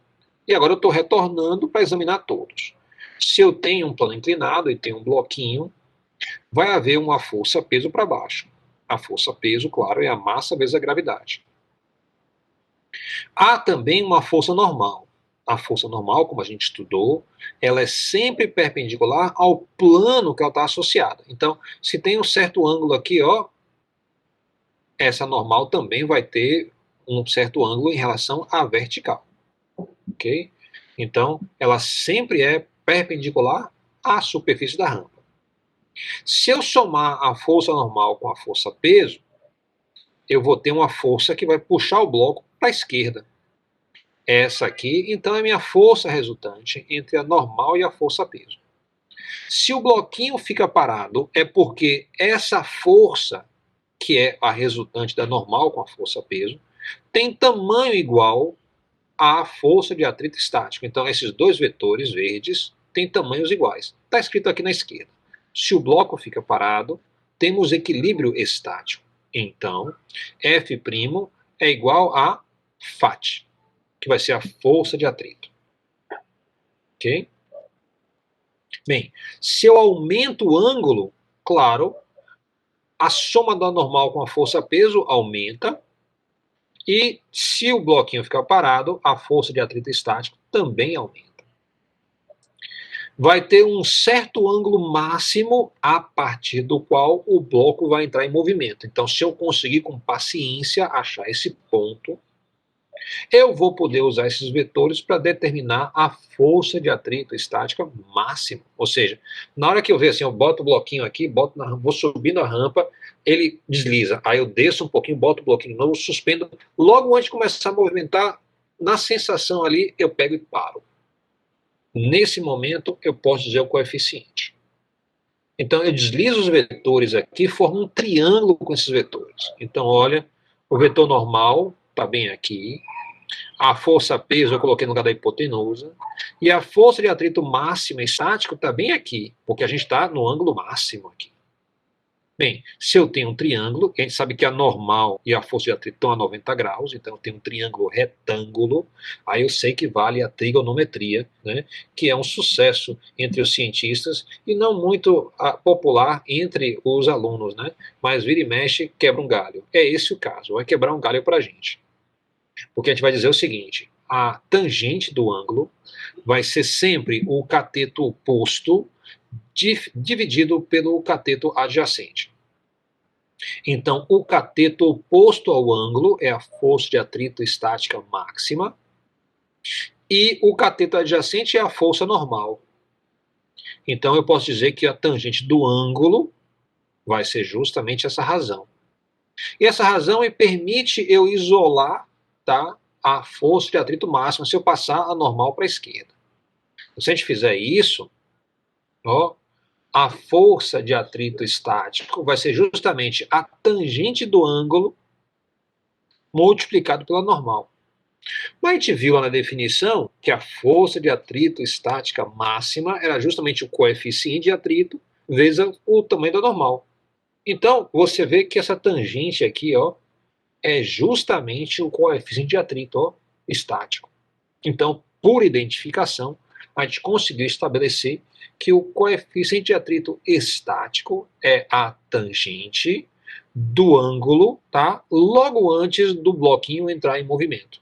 e agora eu estou retornando para examinar todos. Se eu tenho um plano inclinado e tenho um bloquinho, vai haver uma força-peso para baixo. A força-peso, claro, é a massa vezes a gravidade. Há também uma força normal. A força normal, como a gente estudou, ela é sempre perpendicular ao plano que ela está associada. Então, se tem um certo ângulo aqui, ó, essa normal também vai ter um certo ângulo em relação à vertical. Ok? Então, ela sempre é perpendicular à superfície da rampa. Se eu somar a força normal com a força peso, eu vou ter uma força que vai puxar o bloco para a esquerda. Essa aqui, então, é minha força resultante entre a normal e a força peso. Se o bloquinho fica parado, é porque essa força, que é a resultante da normal com a força peso, tem tamanho igual à força de atrito estático. Então, esses dois vetores verdes têm tamanhos iguais. Está escrito aqui na esquerda. Se o bloco fica parado, temos equilíbrio estático. Então, F' é igual a FAT, que vai ser a força de atrito. Ok? Bem, se eu aumento o ângulo, claro, a soma da normal com a força-peso aumenta, e se o bloquinho ficar parado, a força de atrito estático também aumenta. Vai ter um certo ângulo máximo a partir do qual o bloco vai entrar em movimento. Então, se eu conseguir com paciência achar esse ponto, eu vou poder usar esses vetores para determinar a força de atrito estática máxima. Ou seja, na hora que eu ver assim, eu boto o bloquinho aqui, vou subindo a rampa, ele desliza. Aí eu desço um pouquinho, boto o bloquinho de novo, suspendo. Logo antes de começar a movimentar, na sensação ali, eu pego e paro. Nesse momento, eu posso dizer o coeficiente. Então, eu deslizo os vetores aqui, formo um triângulo com esses vetores. Então, olha, o vetor normal está bem aqui. A força-peso eu coloquei no lugar da hipotenusa. E a força de atrito máxima estático está bem aqui, porque a gente está no ângulo máximo aqui. Bem, se eu tenho um triângulo, a gente sabe que a normal e a força de atrito estão a 90 graus, então eu tenho um triângulo retângulo, aí eu sei que vale a trigonometria, né, que é um sucesso entre os cientistas e não muito popular entre os alunos, né, mas vira e mexe, quebra um galho. É esse o caso, vai quebrar um galho para a gente. Porque a gente vai dizer o seguinte, a tangente do ângulo vai ser sempre o cateto oposto dividido pelo cateto adjacente. Então, o cateto oposto ao ângulo é a força de atrito estática máxima e o cateto adjacente é a força normal. Então, eu posso dizer que a tangente do ângulo vai ser justamente essa razão. E essa razão me permite eu isolar, tá, a força de atrito máxima se eu passar a normal para a esquerda. Se a gente fizer isso, ó, a força de atrito estático vai ser justamente a tangente do ângulo multiplicado pela normal. Mas a gente viu lá na definição que a força de atrito estática máxima era justamente o coeficiente de atrito vezes o tamanho da normal. Então, você vê que essa tangente aqui, ó, é justamente o coeficiente de atrito, ó, estático. Então, por identificação, a gente conseguiu estabelecer que o coeficiente de atrito estático é a tangente do ângulo, tá, logo antes do bloquinho entrar em movimento.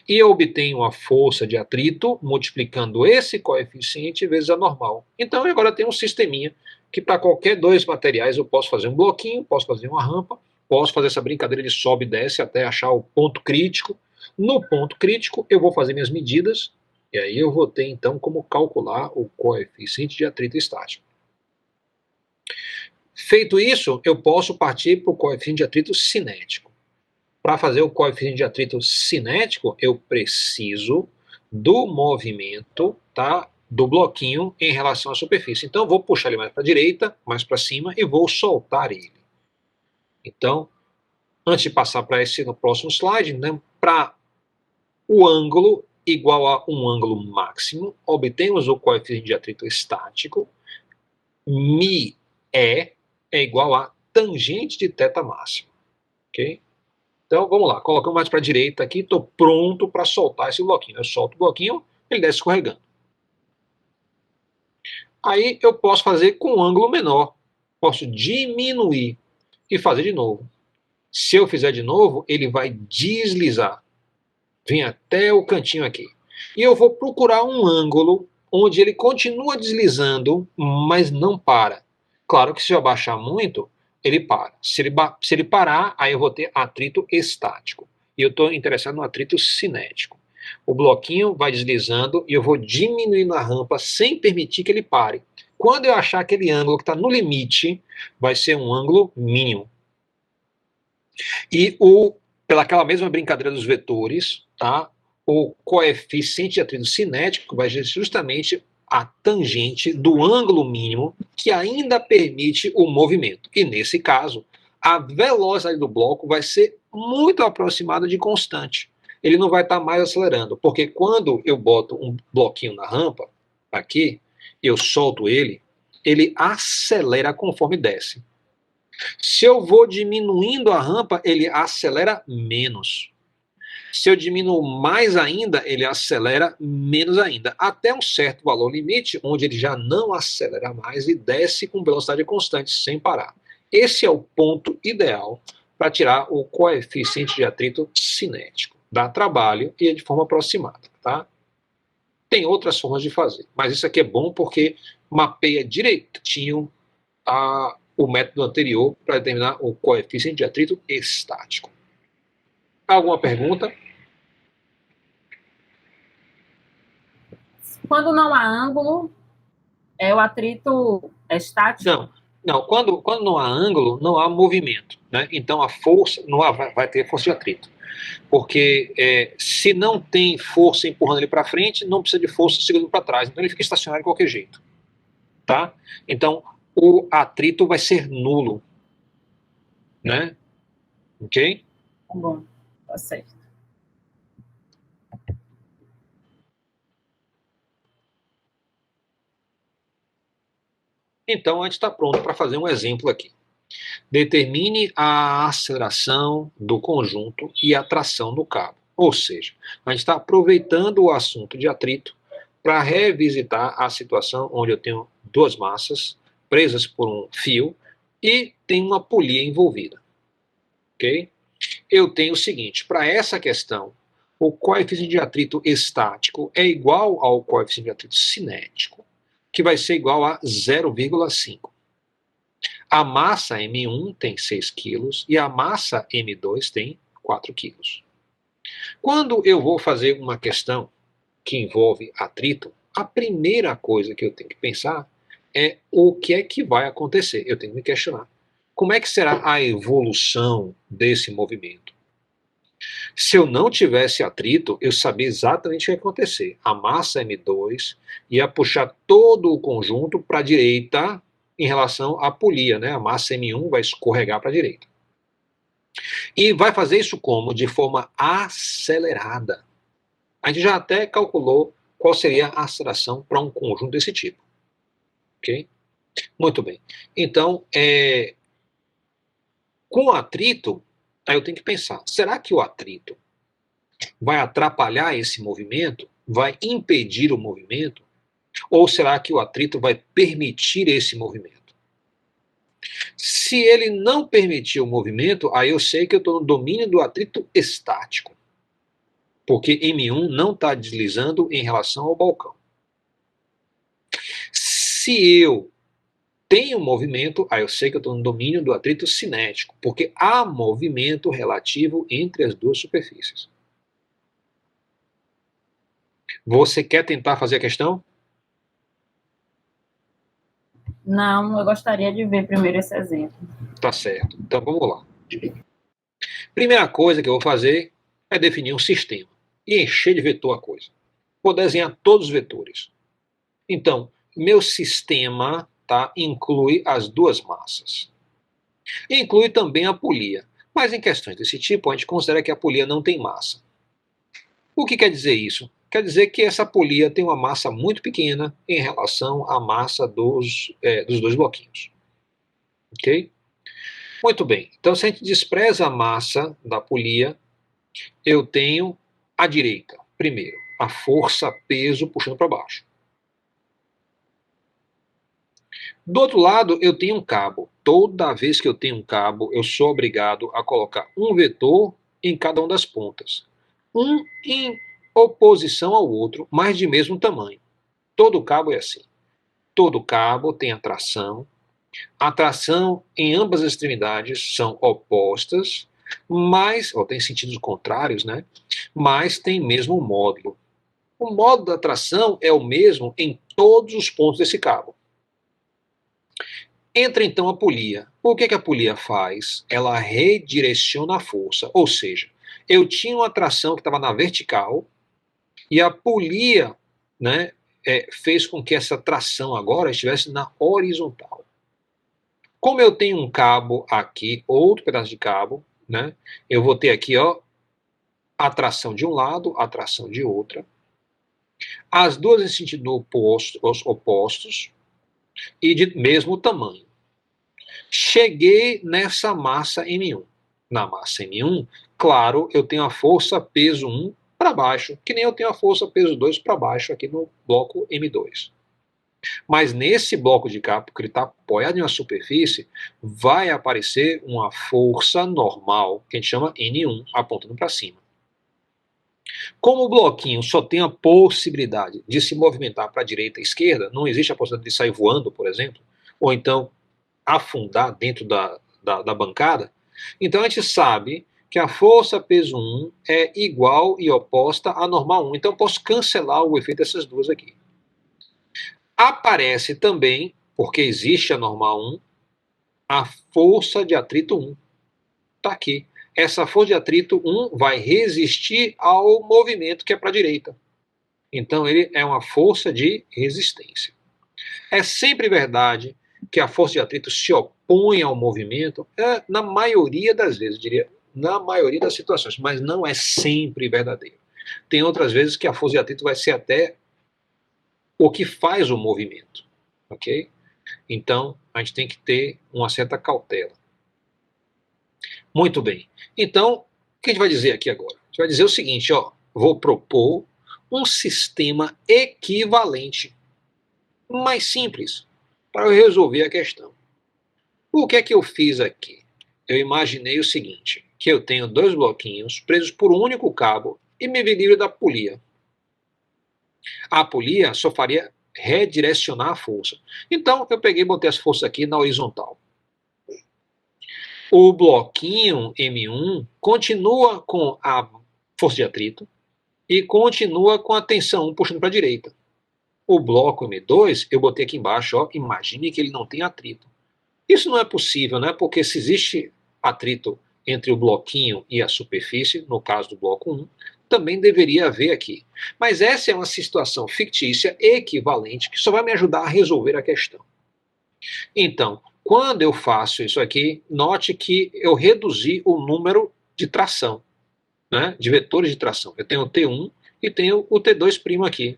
E eu obtenho a força de atrito multiplicando esse coeficiente vezes a normal. Então, eu agora tenho um sisteminha que para qualquer dois materiais eu posso fazer um bloquinho, posso fazer uma rampa, posso fazer essa brincadeira de sobe e desce até achar o ponto crítico. No ponto crítico, eu vou fazer minhas medidas, e aí eu vou ter, então, como calcular o coeficiente de atrito estático. Feito isso, eu posso partir para o coeficiente de atrito cinético. Para fazer o coeficiente de atrito cinético, eu preciso do movimento, tá, do bloquinho em relação à superfície. Então, eu vou puxar ele mais para a direita, mais para cima, e vou soltar ele. Então, antes de passar para esse no próximo slide, né, para o ângulo igual a um ângulo máximo, obtemos o coeficiente de atrito estático, μe é igual a tangente de θ máximo. Ok? Então, vamos lá, colocamos mais para a direita aqui, estou pronto para soltar esse bloquinho. Eu solto o bloquinho, ele desce escorregando. Aí eu posso fazer com um ângulo menor, posso diminuir e fazer de novo. Se eu fizer de novo, ele vai deslizar. vem até o cantinho aqui. E eu vou procurar um ângulo onde ele continua deslizando, mas não para. Claro que se eu abaixar muito, ele para. Se ele parar, aí eu vou ter atrito estático. E eu estou interessado no atrito cinético. O bloquinho vai deslizando e eu vou diminuindo a rampa sem permitir que ele pare. Quando eu achar aquele ângulo que está no limite, vai ser um ângulo mínimo. E pelaquela mesma brincadeira dos vetores, tá? O coeficiente de atrito cinético vai ser justamente a tangente do ângulo mínimo que ainda permite o movimento. E nesse caso, a velocidade do bloco vai ser muito aproximada de constante. Ele não vai estar mais acelerando, porque quando eu boto um bloquinho na rampa, aqui, eu solto ele acelera conforme desce. Se eu vou diminuindo a rampa, ele acelera menos. Se eu diminuo mais ainda, ele acelera menos ainda, até um certo valor limite, onde ele já não acelera mais e desce com velocidade constante, sem parar. Esse é o ponto ideal para tirar o coeficiente de atrito cinético. Dá trabalho e é de forma aproximada, tá? Tem outras formas de fazer, mas isso aqui é bom porque mapeia direitinho o método anterior para determinar o coeficiente de atrito estático. Alguma pergunta? Quando não há ângulo, o atrito estático? Não. Quando não há ângulo, não há movimento, né? Então a força, não vai ter força de atrito. Porque se não tem força empurrando ele para frente, não precisa de força segurando para trás. Então ele fica estacionário de qualquer jeito. Tá? Então o atrito vai ser nulo. Né? Ok? Tá bom, tá certo. Então a gente está pronto para fazer um exemplo aqui. Determine a aceleração do conjunto e a tração do cabo. Ou seja, a gente está aproveitando o assunto de atrito para revisitar a situação onde eu tenho duas massas presas por um fio e tem uma polia envolvida. Ok? Eu tenho o seguinte, para essa questão, o coeficiente de atrito estático é igual ao coeficiente de atrito cinético, que vai ser igual a 0,5. A massa M1 tem 6 kg e a massa M2 tem 4 kg. Quando eu vou fazer uma questão que envolve atrito, a primeira coisa que eu tenho que pensar é o que é que vai acontecer. Eu tenho que me questionar. Como é que será a evolução desse movimento? Se eu não tivesse atrito, eu sabia exatamente o que ia acontecer. A massa M2 ia puxar todo o conjunto para a direita em relação à polia, né? A massa M1 vai escorregar para a direita. E vai fazer isso como? De forma acelerada. A gente já até calculou qual seria a aceleração para um conjunto desse tipo. Ok? Muito bem. Então, com atrito, aí eu tenho que pensar, será que o atrito vai atrapalhar esse movimento? Vai impedir o movimento? Ou será que o atrito vai permitir esse movimento? Se ele não permitir o movimento, aí eu sei que eu estou no domínio do atrito estático. Porque M1 não está deslizando em relação ao balcão. Se eu tenho movimento, aí eu sei que eu estou no domínio do atrito cinético, porque há movimento relativo entre as duas superfícies. Você quer tentar fazer a questão? Não, eu gostaria de ver primeiro esse exemplo. Tá certo. Então vamos lá. Primeira coisa que eu vou fazer é definir um sistema e encher de vetor a coisa. Vou desenhar todos os vetores. Então, meu sistema inclui as duas massas. Inclui também a polia. Mas em questões desse tipo, a gente considera que a polia não tem massa. O que quer dizer isso? Quer dizer que essa polia tem uma massa muito pequena em relação à massa dos dois bloquinhos. Ok? Muito bem. Então, se a gente despreza a massa da polia, eu tenho à direita, primeiro, a força peso puxando para baixo. Do outro lado, eu tenho um cabo. Toda vez que eu tenho um cabo, eu sou obrigado a colocar um vetor em cada uma das pontas. um em oposição ao outro, mas de mesmo tamanho. Todo cabo é assim. Todo cabo tem atração. A atração em ambas as extremidades são opostas, mas, ou tem sentidos contrários, né? Mas tem mesmo módulo. O módulo da atração é o mesmo em todos os pontos desse cabo. Entra então a polia. O que a polia faz? Ela redireciona a força, ou seja, eu tinha uma atração que estava na vertical e a polia, né, fez com que essa tração agora estivesse na horizontal. Como eu tenho um cabo aqui, outro pedaço de cabo, né, eu vou ter aqui, ó, atração de um lado, atração de outra. As duas em sentido oposto, os opostos e de mesmo tamanho. Cheguei nessa massa M1. Na massa M1, claro, eu tenho a força peso 1 para baixo, que nem eu tenho a força peso 2 para baixo aqui no bloco M2. Mas nesse bloco de cabo, que ele está apoiado em uma superfície, vai aparecer uma força normal, que a gente chama N1, apontando para cima. Como o bloquinho só tem a possibilidade de se movimentar para a direita e esquerda, não existe a possibilidade de sair voando, por exemplo, ou então afundar dentro da bancada, então a gente sabe que a força peso 1 é igual e oposta à normal 1. Então eu posso cancelar o efeito dessas duas aqui. Aparece também, porque existe a normal 1, a força de atrito 1. Está aqui. Essa força de atrito 1 vai resistir ao movimento que é para a direita. Então ele é uma força de resistência. É sempre verdade que a força de atrito se opõe ao movimento, na maioria das vezes, eu diria, na maioria das situações, mas não é sempre verdadeiro. Tem outras vezes que a força de atrito vai ser até o que faz o movimento, ok? Então, a gente tem que ter uma certa cautela. Muito bem. Então, o que a gente vai dizer aqui agora? A gente vai dizer o seguinte, ó, vou propor um sistema equivalente, mais simples, para eu resolver a questão. O que é que eu fiz aqui? Eu imaginei o seguinte, que eu tenho dois bloquinhos presos por um único cabo e me vi livre da polia. A polia só faria redirecionar a força. Então, eu peguei e botei as forças aqui na horizontal. O bloquinho M1 continua com a força de atrito e continua com a tensão 1 puxando para a direita. O bloco M2, eu botei aqui embaixo, ó, imagine que ele não tem atrito. Isso não é possível, né? Porque se existe atrito entre o bloquinho e a superfície, no caso do bloco 1, também deveria haver aqui. Mas essa é uma situação fictícia equivalente que só vai me ajudar a resolver a questão. Então, quando eu faço isso aqui, note que eu reduzi o número de tração, né? De vetores de tração. Eu tenho o T1 e tenho o T2' aqui.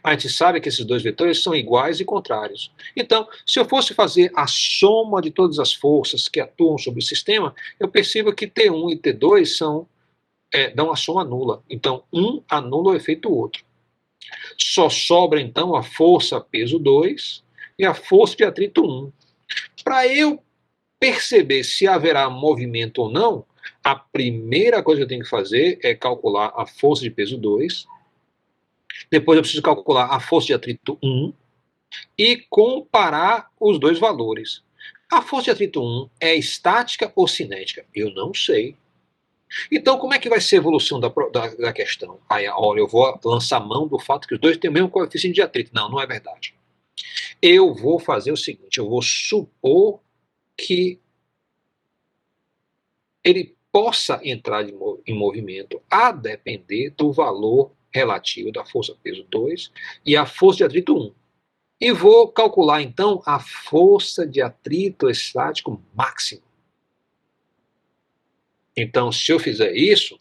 A gente sabe que esses dois vetores são iguais e contrários. Então, se eu fosse fazer a soma de todas as forças que atuam sobre o sistema, eu percebo que T1 e T2 dão a soma nula. Então, um anula o efeito do outro. Só sobra, então, a força peso 2 e a força de atrito 1. Para eu perceber se haverá movimento ou não, a primeira coisa que eu tenho que fazer é calcular a força de peso 2. Depois eu preciso calcular a força de atrito 1 e comparar os dois valores. A força de atrito 1 é estática ou cinética? Eu não sei. Então, como é que vai ser a evolução da questão? Aí, olha, eu vou lançar mão do fato que os dois têm o mesmo coeficiente de atrito. Não, não é verdade. Eu vou fazer o seguinte, eu vou supor que ele possa entrar em movimento a depender do valor relativo da força peso 2 e a força de atrito 1. E vou calcular, então, a força de atrito estático máximo. Então, se eu fizer isso,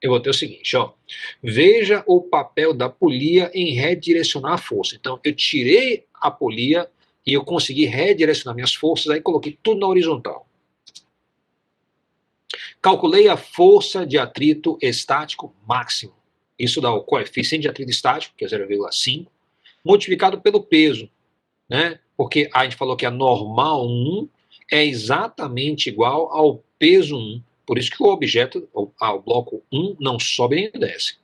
eu vou ter o seguinte, ó. Veja o papel da polia em redirecionar a força. Então, eu tirei a polia e eu consegui redirecionar minhas forças, aí coloquei tudo na horizontal. Calculei a força de atrito estático máximo. Isso dá o coeficiente de atrito estático, que é 0,5, multiplicado pelo peso, né? Porque a gente falou que a normal 1 é exatamente igual ao peso 1. Por isso que o objeto, o bloco 1, não sobe nem desce.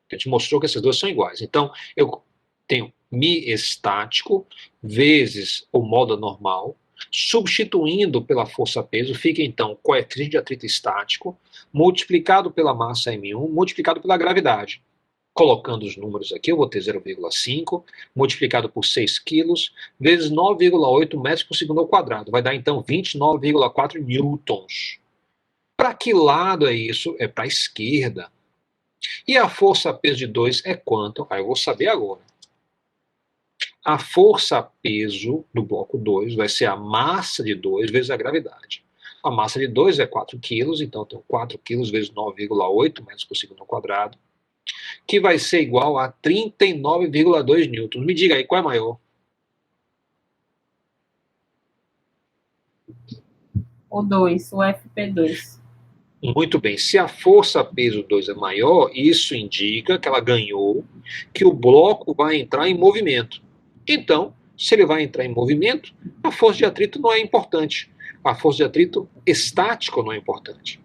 A gente mostrou que essas duas são iguais. Então, eu tenho mi estático vezes o modo normal, substituindo pela força-peso, fica então coeficiente de atrito estático, multiplicado pela massa M1, multiplicado pela gravidade. Colocando os números aqui, eu vou ter 0,5 multiplicado por 6 quilos, vezes 9,8 metros por segundo ao quadrado. Vai dar então 29,4 newtons. Para que lado é isso? É para a esquerda. E a força-peso de 2 é quanto? Eu vou saber agora. A força-peso do bloco 2 vai ser a massa de 2 vezes a gravidade. A massa de 2 é 4 quilos, então eu tenho 4 quilos vezes 9,8 metros por segundo ao quadrado, que vai ser igual a 39,2 newtons. Me diga aí, qual é maior? O 2, o FP2. Muito bem, se a força-peso 2 é maior, isso indica que ela ganhou, que o bloco vai entrar em movimento. Então, se ele vai entrar em movimento, a força de atrito não é importante. A força de atrito estático não é importante.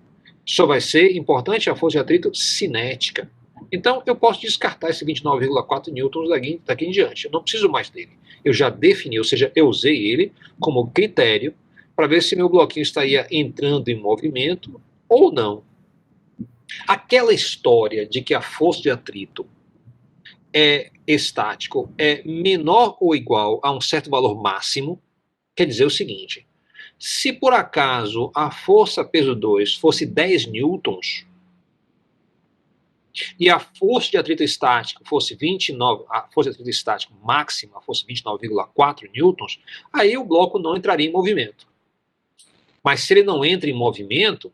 Só vai ser importante a força de atrito cinética. Então, eu posso descartar esse 29,4 newtons daqui em diante. Eu não preciso mais dele. Eu já defini, ou seja, eu usei ele como critério para ver se meu bloquinho estaria entrando em movimento ou não. Aquela história de que a força de atrito é estático é menor ou igual a um certo valor máximo, quer dizer o seguinte: se por acaso a força peso 2 fosse 10 newtons e a força de atrito estático fosse 29, a força de atrito estático máxima fosse 29,4 newtons, aí o bloco não entraria em movimento. Mas se ele não entra em movimento,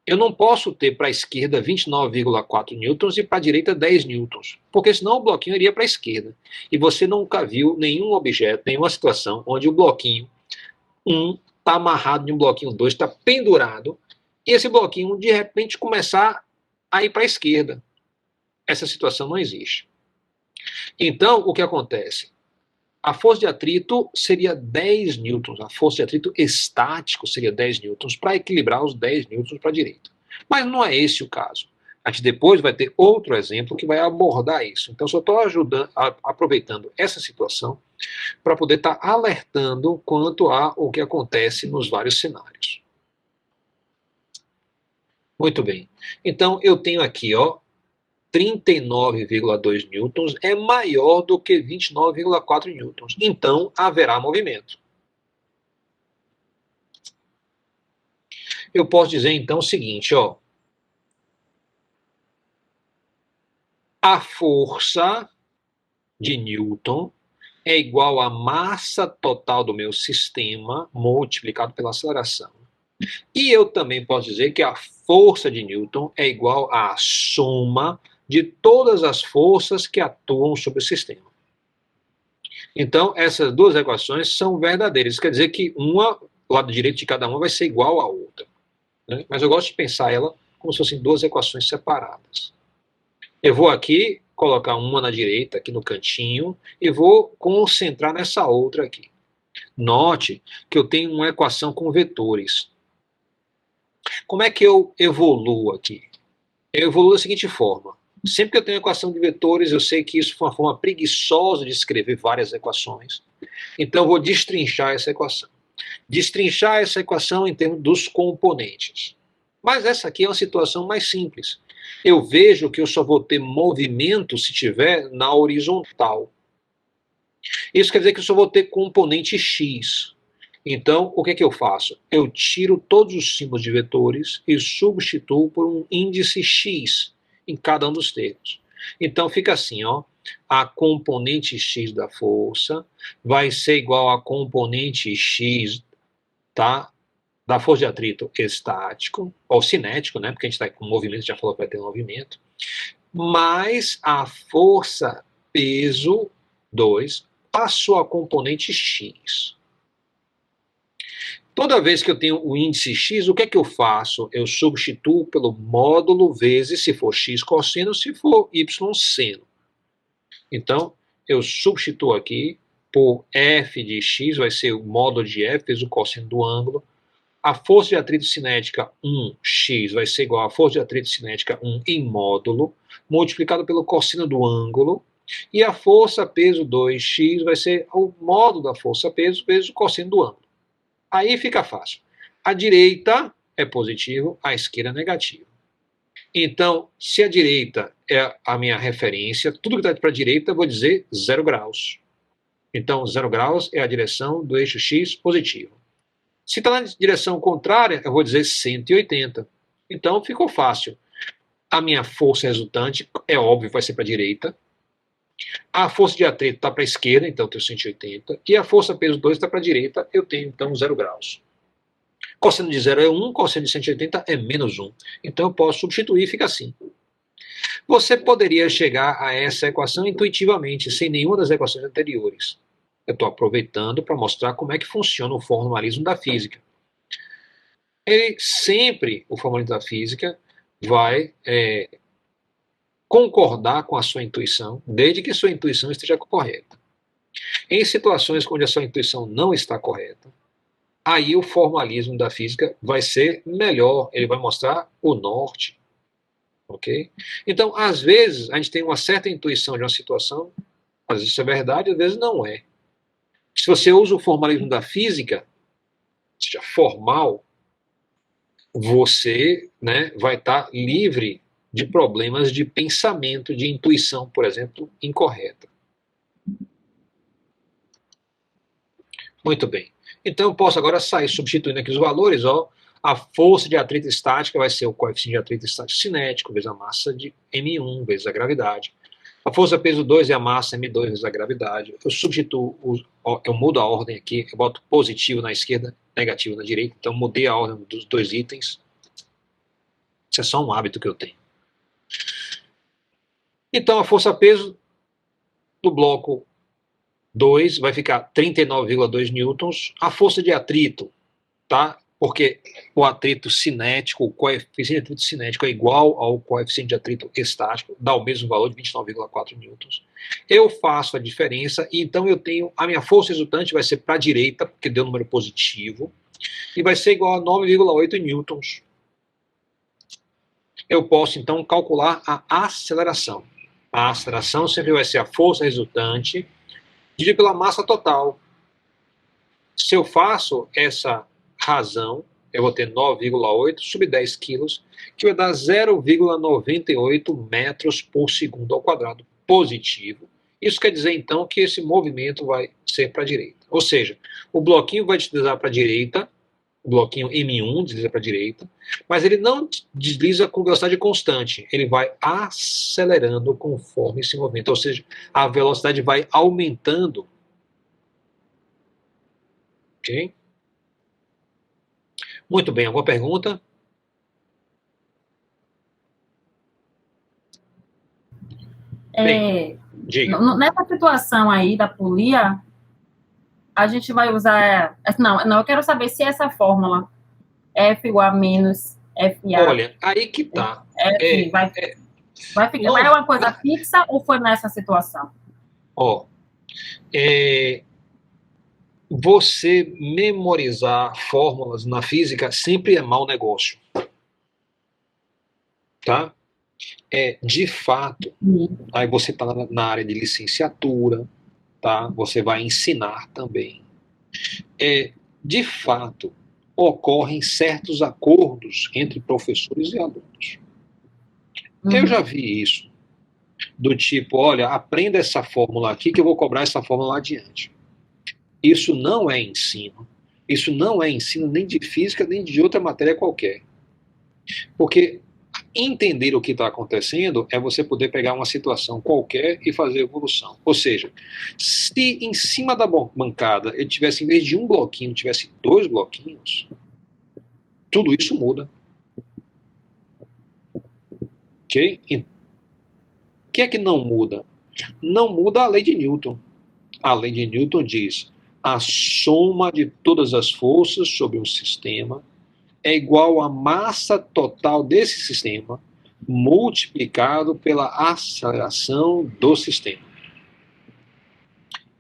eu não posso ter para a esquerda 29,4 newtons e para a direita 10 newtons, porque senão o bloquinho iria para a esquerda. E você nunca viu nenhum objeto, nenhuma situação onde o bloquinho 1 está amarrado em um bloquinho 2, está pendurado, e esse bloquinho de repente começar a ir para a esquerda. Essa situação não existe. Então, o que acontece? A força de atrito seria 10 newtons, a força de atrito estático seria 10 newtons, para equilibrar os 10 newtons para a direita. Mas não é esse o caso. A gente depois vai ter outro exemplo que vai abordar isso. Então, só estou aproveitando essa situação para poder estar alertando quanto ao que acontece nos vários cenários. Muito bem. Então, eu tenho aqui, 39,2 newtons é maior do que 29,4 newtons. Então, haverá movimento. Eu posso dizer, então, o seguinte, a força de Newton é igual à massa total do meu sistema multiplicado pela aceleração. E eu também posso dizer que a força de Newton é igual à soma de todas as forças que atuam sobre o sistema. Então, essas duas equações são verdadeiras. Quer dizer que o lado direito de cada uma vai ser igual à outra. Né? Mas eu gosto de pensar ela como se fossem duas equações separadas. Eu vou aqui colocar uma na direita, aqui no cantinho, e vou concentrar nessa outra aqui. Note que eu tenho uma equação com vetores. Como é que eu evoluo aqui? Eu evoluo da seguinte forma. Sempre que eu tenho equação de vetores, eu sei que isso foi uma forma preguiçosa de escrever várias equações. Então, eu vou destrinchar essa equação. Destrinchar essa equação em termos dos componentes. Mas essa aqui é uma situação mais simples. Eu vejo que eu só vou ter movimento se tiver na horizontal. Isso quer dizer que eu só vou ter componente x. Então, o que é que eu faço? Eu tiro todos os símbolos de vetores e substituo por um índice x em cada um dos termos. Então, fica assim, a componente x da força vai ser igual a componente x, tá, da força de atrito estático, ou cinético, né, porque a gente está com movimento, já falou que vai ter movimento, mais a força peso 2 a sua componente x. Toda vez que eu tenho o índice x, o que é que eu faço? Eu substituo pelo módulo vezes, se for x, cosseno, se for y, seno. Então, eu substituo aqui por f de x, vai ser o módulo de f vezes o cosseno do ângulo, a força de atrito cinética 1x vai ser igual à força de atrito cinética 1 em módulo, multiplicado pelo cosseno do ângulo, e a força peso 2x vai ser o módulo da força peso vezes o cosseno do ângulo. Aí fica fácil. A direita é positivo, a esquerda é negativo. Então, se a direita é a minha referência, tudo que está para a direita eu vou dizer 0 graus. Então, 0 graus é a direção do eixo x positivo. Se está na direção contrária, eu vou dizer 180. Então, ficou fácil. A minha força resultante, é óbvio, vai ser para a direita. A força de atrito está para a esquerda, então eu tenho 180. E a força peso 2 está para a direita, eu tenho então 0 graus. Cosseno de 0 é 1, cosseno de 180 é menos 1. Então eu posso substituir e fica assim. Você poderia chegar a essa equação intuitivamente, sem nenhuma das equações anteriores. Eu estou aproveitando para mostrar como é que funciona o formalismo da física. O formalismo da física vai concordar com a sua intuição, desde que sua intuição esteja correta. Em situações onde a sua intuição não está correta, aí o formalismo da física vai ser melhor, ele vai mostrar o norte. Ok? Então, às vezes, a gente tem uma certa intuição de uma situação, às vezes isso é verdade, às vezes não é. Se você usa o formalismo da física, seja formal, você vai estar livre de problemas de pensamento, de intuição, por exemplo, incorreta. Muito bem. Então eu posso agora sair substituindo aqui os valores. A força de atrito estática vai ser o coeficiente de atrito estático cinético vezes a massa de M1 vezes a gravidade. A força peso 2 é a massa M2 vezes a gravidade. Eu substituo, eu mudo a ordem aqui, eu boto positivo na esquerda, negativo na direita. Então mudei a ordem dos dois itens. Isso é só um hábito que eu tenho. Então, a força-peso do bloco 2 vai ficar 39,2 newtons. A força de atrito, tá? Porque o atrito cinético, o coeficiente de atrito cinético é igual ao coeficiente de atrito estático, dá o mesmo valor de 29,4 newtons. Eu faço a diferença e então eu tenho, a minha força resultante vai ser para a direita, porque deu número positivo, e vai ser igual a 9,8 newtons. Eu posso então calcular a aceleração. A aceleração sempre vai ser a força resultante dividido pela massa total. Se eu faço essa razão, eu vou ter 9,8 sobre 10 quilos, que vai dar 0,98 metros por segundo ao quadrado positivo. Isso quer dizer, então, que esse movimento vai ser para a direita. Ou seja, o bloquinho vai deslizar para a direita, o bloquinho M1 desliza para a direita, mas ele não desliza com velocidade constante, ele vai acelerando conforme esse movimento, ou seja, a velocidade vai aumentando. Ok? Muito bem, alguma pergunta? Bem, diga. Nessa situação aí da polia, a gente vai usar... Não, eu quero saber se essa fórmula F igual a menos FA... Olha, aí que tá. Vai ficar uma coisa fixa ou foi nessa situação? Você memorizar fórmulas na física sempre é mau negócio. Tá? De fato, aí você está na área de licenciatura, tá? Você vai ensinar também. De fato, ocorrem certos acordos entre professores e alunos. Eu já vi isso, do tipo, olha, aprenda essa fórmula aqui que eu vou cobrar essa fórmula lá adiante. Isso não é ensino. Isso não é ensino nem de física, nem de outra matéria qualquer. Porque entender o que está acontecendo é você poder pegar uma situação qualquer e fazer evolução. Ou seja, se em cima da bancada ele tivesse, em vez de um bloquinho, tivesse 2 bloquinhos, tudo isso muda. Ok? O que é que não muda? Não muda a lei de Newton. A lei de Newton diz: a soma de todas as forças sobre um sistema é igual à massa total desse sistema multiplicado pela aceleração do sistema.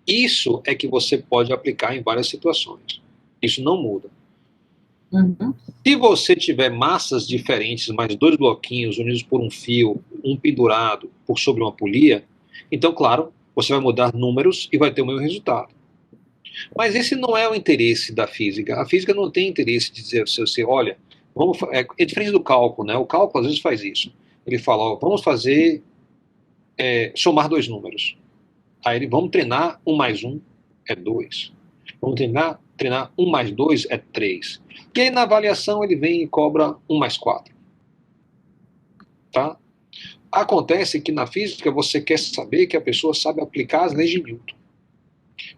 Isso é que você pode aplicar em várias situações. Isso não muda. Uhum. Se você tiver massas diferentes, mais dois bloquinhos unidos por um fio, um pendurado por sobre uma polia, então, claro, você vai mudar números e vai ter o mesmo resultado. Mas esse não é o interesse da física. A física não tem interesse de dizer você, olha, é diferente do cálculo, né? O cálculo às vezes faz isso. Ele fala, ó, vamos fazer somar dois números. Aí ele, vamos treinar 1 mais 1 é 2. Vamos treinar 1 mais 2 é 3. E aí na avaliação ele vem e cobra 1 mais 4. Tá? Acontece que na física você quer saber que a pessoa sabe aplicar as leis de Newton.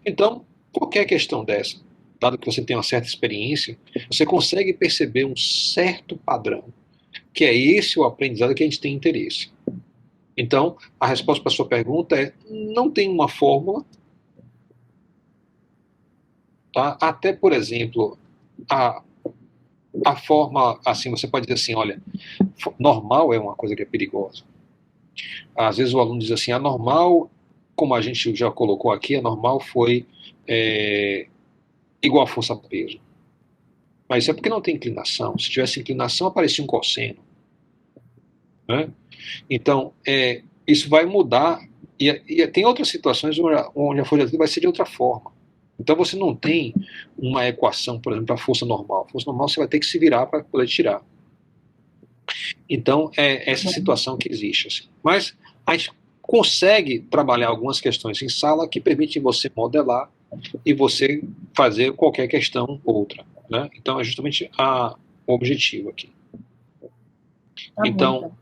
Então, qualquer questão dessa, dado que você tem uma certa experiência, você consegue perceber um certo padrão, que é esse o aprendizado que a gente tem interesse. Então, a resposta para a sua pergunta é, não tem uma fórmula, tá? Até, por exemplo, a forma, assim, você pode dizer assim, olha, normal é uma coisa que é perigosa. Às vezes o aluno diz assim, a normal, como a gente já colocou aqui, a normal foi igual a força-peso. Mas isso é porque não tem inclinação. Se tivesse inclinação, aparecia um cosseno. Né? Então, isso vai mudar. E tem outras situações onde a força vai ser de outra forma. Então, você não tem uma equação, por exemplo, para a força normal. A força normal você vai ter que se virar para poder tirar. Então, é essa situação que existe. Assim. Mas a gente consegue trabalhar algumas questões em sala que permitem você modelar e você fazer qualquer questão outra. Né? Então, é justamente o objetivo aqui. Então,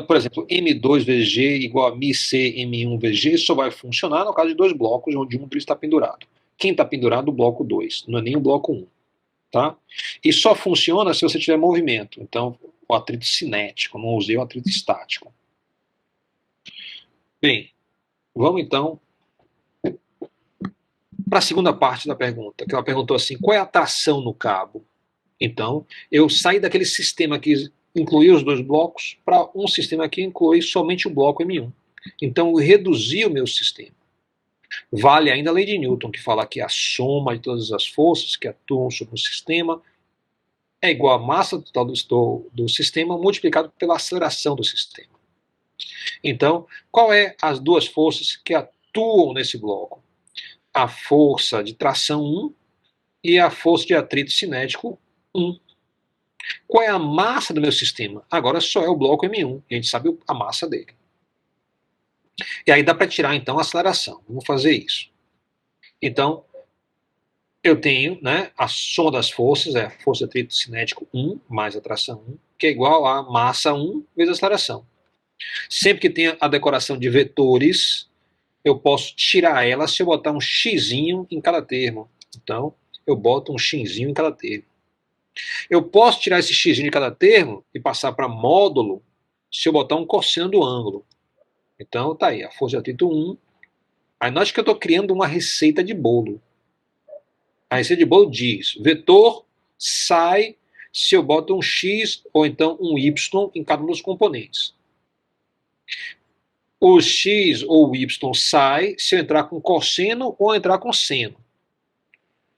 por exemplo, M2 vezes G igual a μC M1 vezes G só vai funcionar no caso de dois blocos onde um deles está pendurado. Quem está pendurado? O bloco 2, não é nem o bloco 1. Tá? E só funciona se você tiver movimento. Então, o atrito cinético, não usei o atrito estático. Bem, vamos então para a segunda parte da pergunta, que ela perguntou assim, qual é a tração no cabo? Então, eu saí daquele sistema que incluía os dois blocos para um sistema que inclui somente o bloco M1. Então, eu reduzi o meu sistema. Vale ainda a lei de Newton, que fala que a soma de todas as forças que atuam sobre o sistema é igual à massa total do sistema multiplicado pela aceleração do sistema. Então, qual é as duas forças que atuam nesse bloco? A força de tração 1 e a força de atrito cinético 1. Qual é a massa do meu sistema? Agora só é o bloco M1, e a gente sabe a massa dele. E aí dá para tirar então a aceleração. Vamos fazer isso. Então, eu tenho, né, a soma das forças, é a força de atrito cinético 1 mais a tração 1, que é igual a massa 1 vezes a aceleração. Sempre que tem a decoração de vetores, eu posso tirar ela se eu botar um xzinho em cada termo. Então, eu boto um xzinho em cada termo. Eu posso tirar esse xzinho de cada termo e passar para módulo se eu botar um cosseno do ângulo. Então, tá aí, a força de atrito 1. Aí note que eu estou criando uma receita de bolo. A receita de bolo diz, vetor sai se eu boto um x ou então um y em cada um dos componentes. O x ou o y sai se eu entrar com cosseno ou entrar com seno.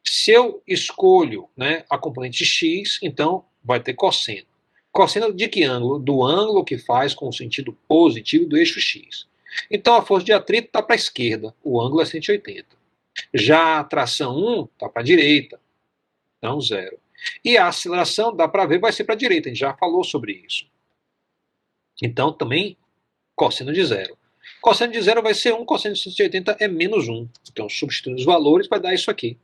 Se eu escolho, né, a componente x, então vai ter cosseno. Cosseno de que ângulo? Do ângulo que faz com o sentido positivo do eixo x. Então a força de atrito está para a esquerda, o ângulo é 180. Já a tração 1 está para a direita, então 0. E a aceleração, dá para ver, vai ser para a direita, a gente já falou sobre isso. Então também cosseno de 0. Cosseno de 0 vai ser 1, cosseno de 180 é menos 1. Então, substituindo os valores, vai dar isso aqui.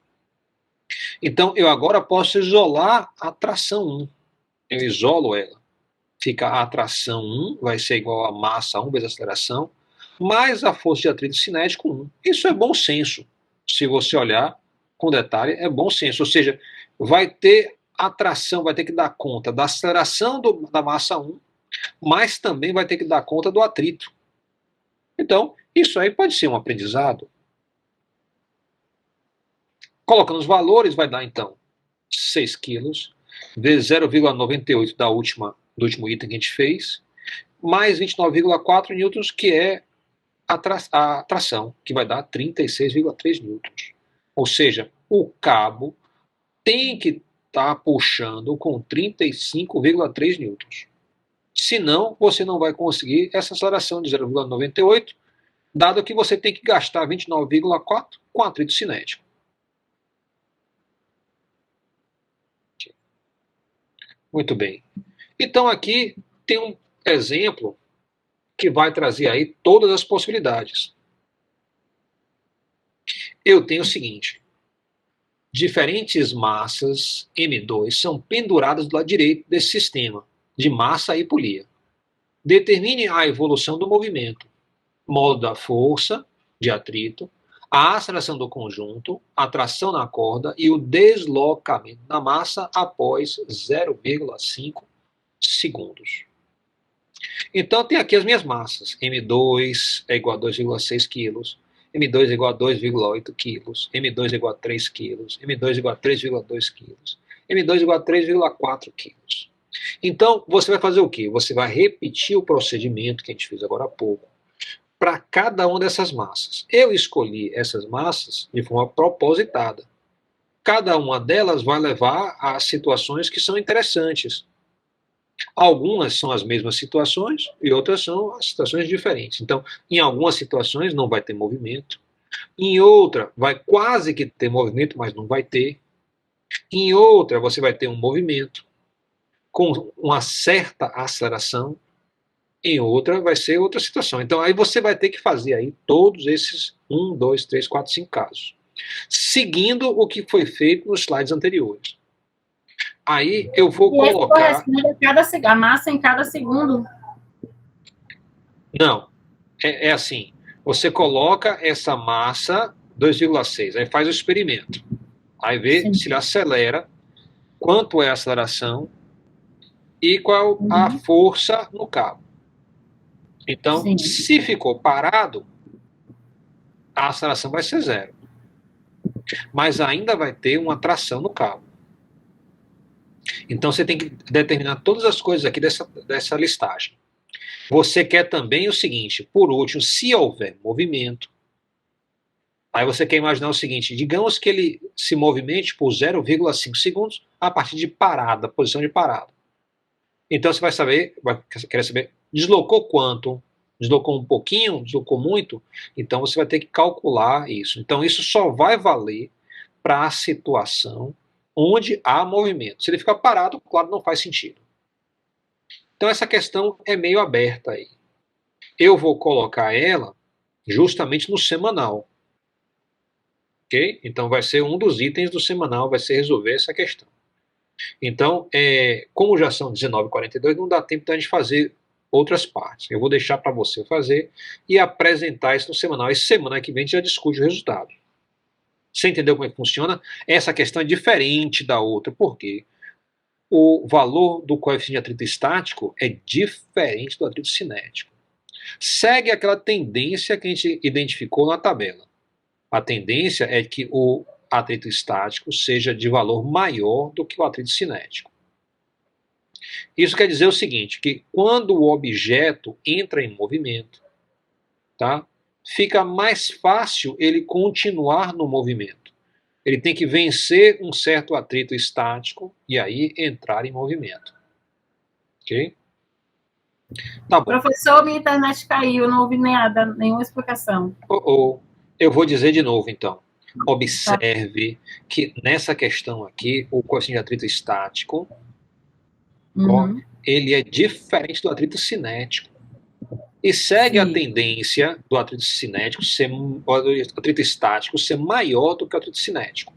Então, eu agora posso isolar a tração 1. Eu isolo ela. Fica a tração 1, vai ser igual a massa 1 vezes a aceleração, mais a força de atrito cinético 1. Isso é bom senso. Se você olhar com detalhe, é bom senso. Ou seja, vai ter a tração, vai ter que dar conta da aceleração da massa 1, mas também vai ter que dar conta do atrito. Então, isso aí pode ser um aprendizado. Colocando os valores, vai dar, então, 6 quilos, vezes 0,98 do último item que a gente fez, mais 29,4 newtons, que é a tração, que vai dar 36,3 newtons. Ou seja, o cabo tem que está puxando com 35,3 newtons. Senão, você não vai conseguir essa aceleração de 0,98, dado que você tem que gastar 29,4 com atrito cinético. Muito bem. Então, aqui tem um exemplo que vai trazer aí todas as possibilidades. Eu tenho o seguinte: diferentes massas M2 são penduradas do lado direito desse sistema de massa e polia. Determine a evolução do movimento, modo da força de atrito, a aceleração do conjunto, a tração na corda e o deslocamento da massa após 0,5 segundos. Então, tem aqui as minhas massas. M2 é igual a 2,6 kg, M2 é igual a 2,8 kg, M2 é igual a 3 kg, M2 é igual a 3,2 kg, M2 é igual a 3,4 kg. Então, você vai fazer o quê? Você vai repetir o procedimento que a gente fez agora há pouco para cada uma dessas massas. Eu escolhi essas massas de forma propositada. Cada uma delas vai levar a situações que são interessantes. Algumas são as mesmas situações e outras são as situações diferentes. Então, em algumas situações não vai ter movimento. Em outra, vai quase que ter movimento, mas não vai ter. Em outra, você vai ter um movimento com uma certa aceleração. Em outra, vai ser outra situação. Então, aí você vai ter que fazer aí todos esses 1, 2, 3, 4, 5 casos. Seguindo o que foi feito nos slides anteriores. Aí eu vou colocar... a massa em cada segundo? Não, é assim. Você coloca essa massa 2,6, aí faz o experimento. Aí vê Sim. se ele acelera, quanto é a aceleração e qual a força no cabo. Então, Sim. se ficou parado, a aceleração vai ser 0. Mas ainda vai ter uma tração no cabo. Então, você tem que determinar todas as coisas aqui dessa listagem. Você quer também o seguinte, por último, se houver movimento, aí você quer imaginar o seguinte, digamos que ele se movimente por 0,5 segundos a partir de parada, posição de parada. Então, você vai querer saber, deslocou quanto? Deslocou um pouquinho? Deslocou muito? Então, você vai ter que calcular isso. Então, isso só vai valer para a situação onde há movimento. Se ele ficar parado, claro, não faz sentido. Então, essa questão é meio aberta aí. Eu vou colocar ela justamente no semanal. Ok? Então, vai ser um dos itens do semanal, vai ser resolver essa questão. Então, como já são 19h42, não dá tempo da gente fazer outras partes. Eu vou deixar para você fazer e apresentar isso no semanal. E semana que vem a gente já discute o resultado. Você entendeu como é que funciona? Essa questão é diferente da outra. Por quê? O valor do coeficiente de atrito estático é diferente do atrito cinético. Segue aquela tendência que a gente identificou na tabela. A tendência é que o atrito estático seja de valor maior do que o atrito cinético. Isso quer dizer o seguinte, que quando o objeto entra em movimento, tá, fica mais fácil ele continuar no movimento. Ele tem que vencer um certo atrito estático e aí entrar em movimento. Ok? Tá bom. Professor, minha internet caiu, não ouvi nada, nenhuma explicação. Eu vou dizer de novo, então. Observe que nessa questão aqui, o coeficiente de atrito estático, ele é diferente do atrito cinético. E segue Sim. a tendência do atrito cinético do atrito estático ser maior do que o atrito cinético.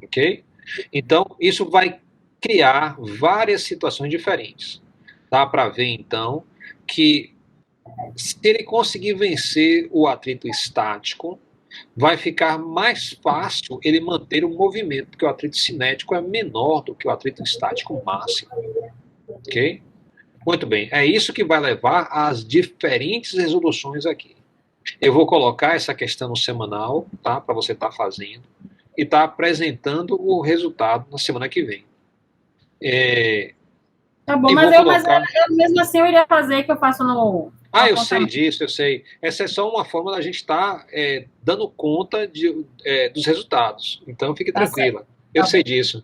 Ok? Então, isso vai criar várias situações diferentes. Dá para ver, então, que se ele conseguir vencer o atrito estático, vai ficar mais fácil ele manter o movimento, porque o atrito cinético é menor do que o atrito estático máximo. Ok? Muito bem, é isso que vai levar às diferentes resoluções aqui. Eu vou colocar essa questão no semanal, tá, para você estar fazendo, e estar apresentando o resultado na semana que vem. Tá bom, mas eu mesmo assim eu iria fazer, que eu faço no... eu sei disso, eu sei. Essa é só uma forma da gente estar dando conta dos resultados. Então, fique tranquila. Eu sei disso.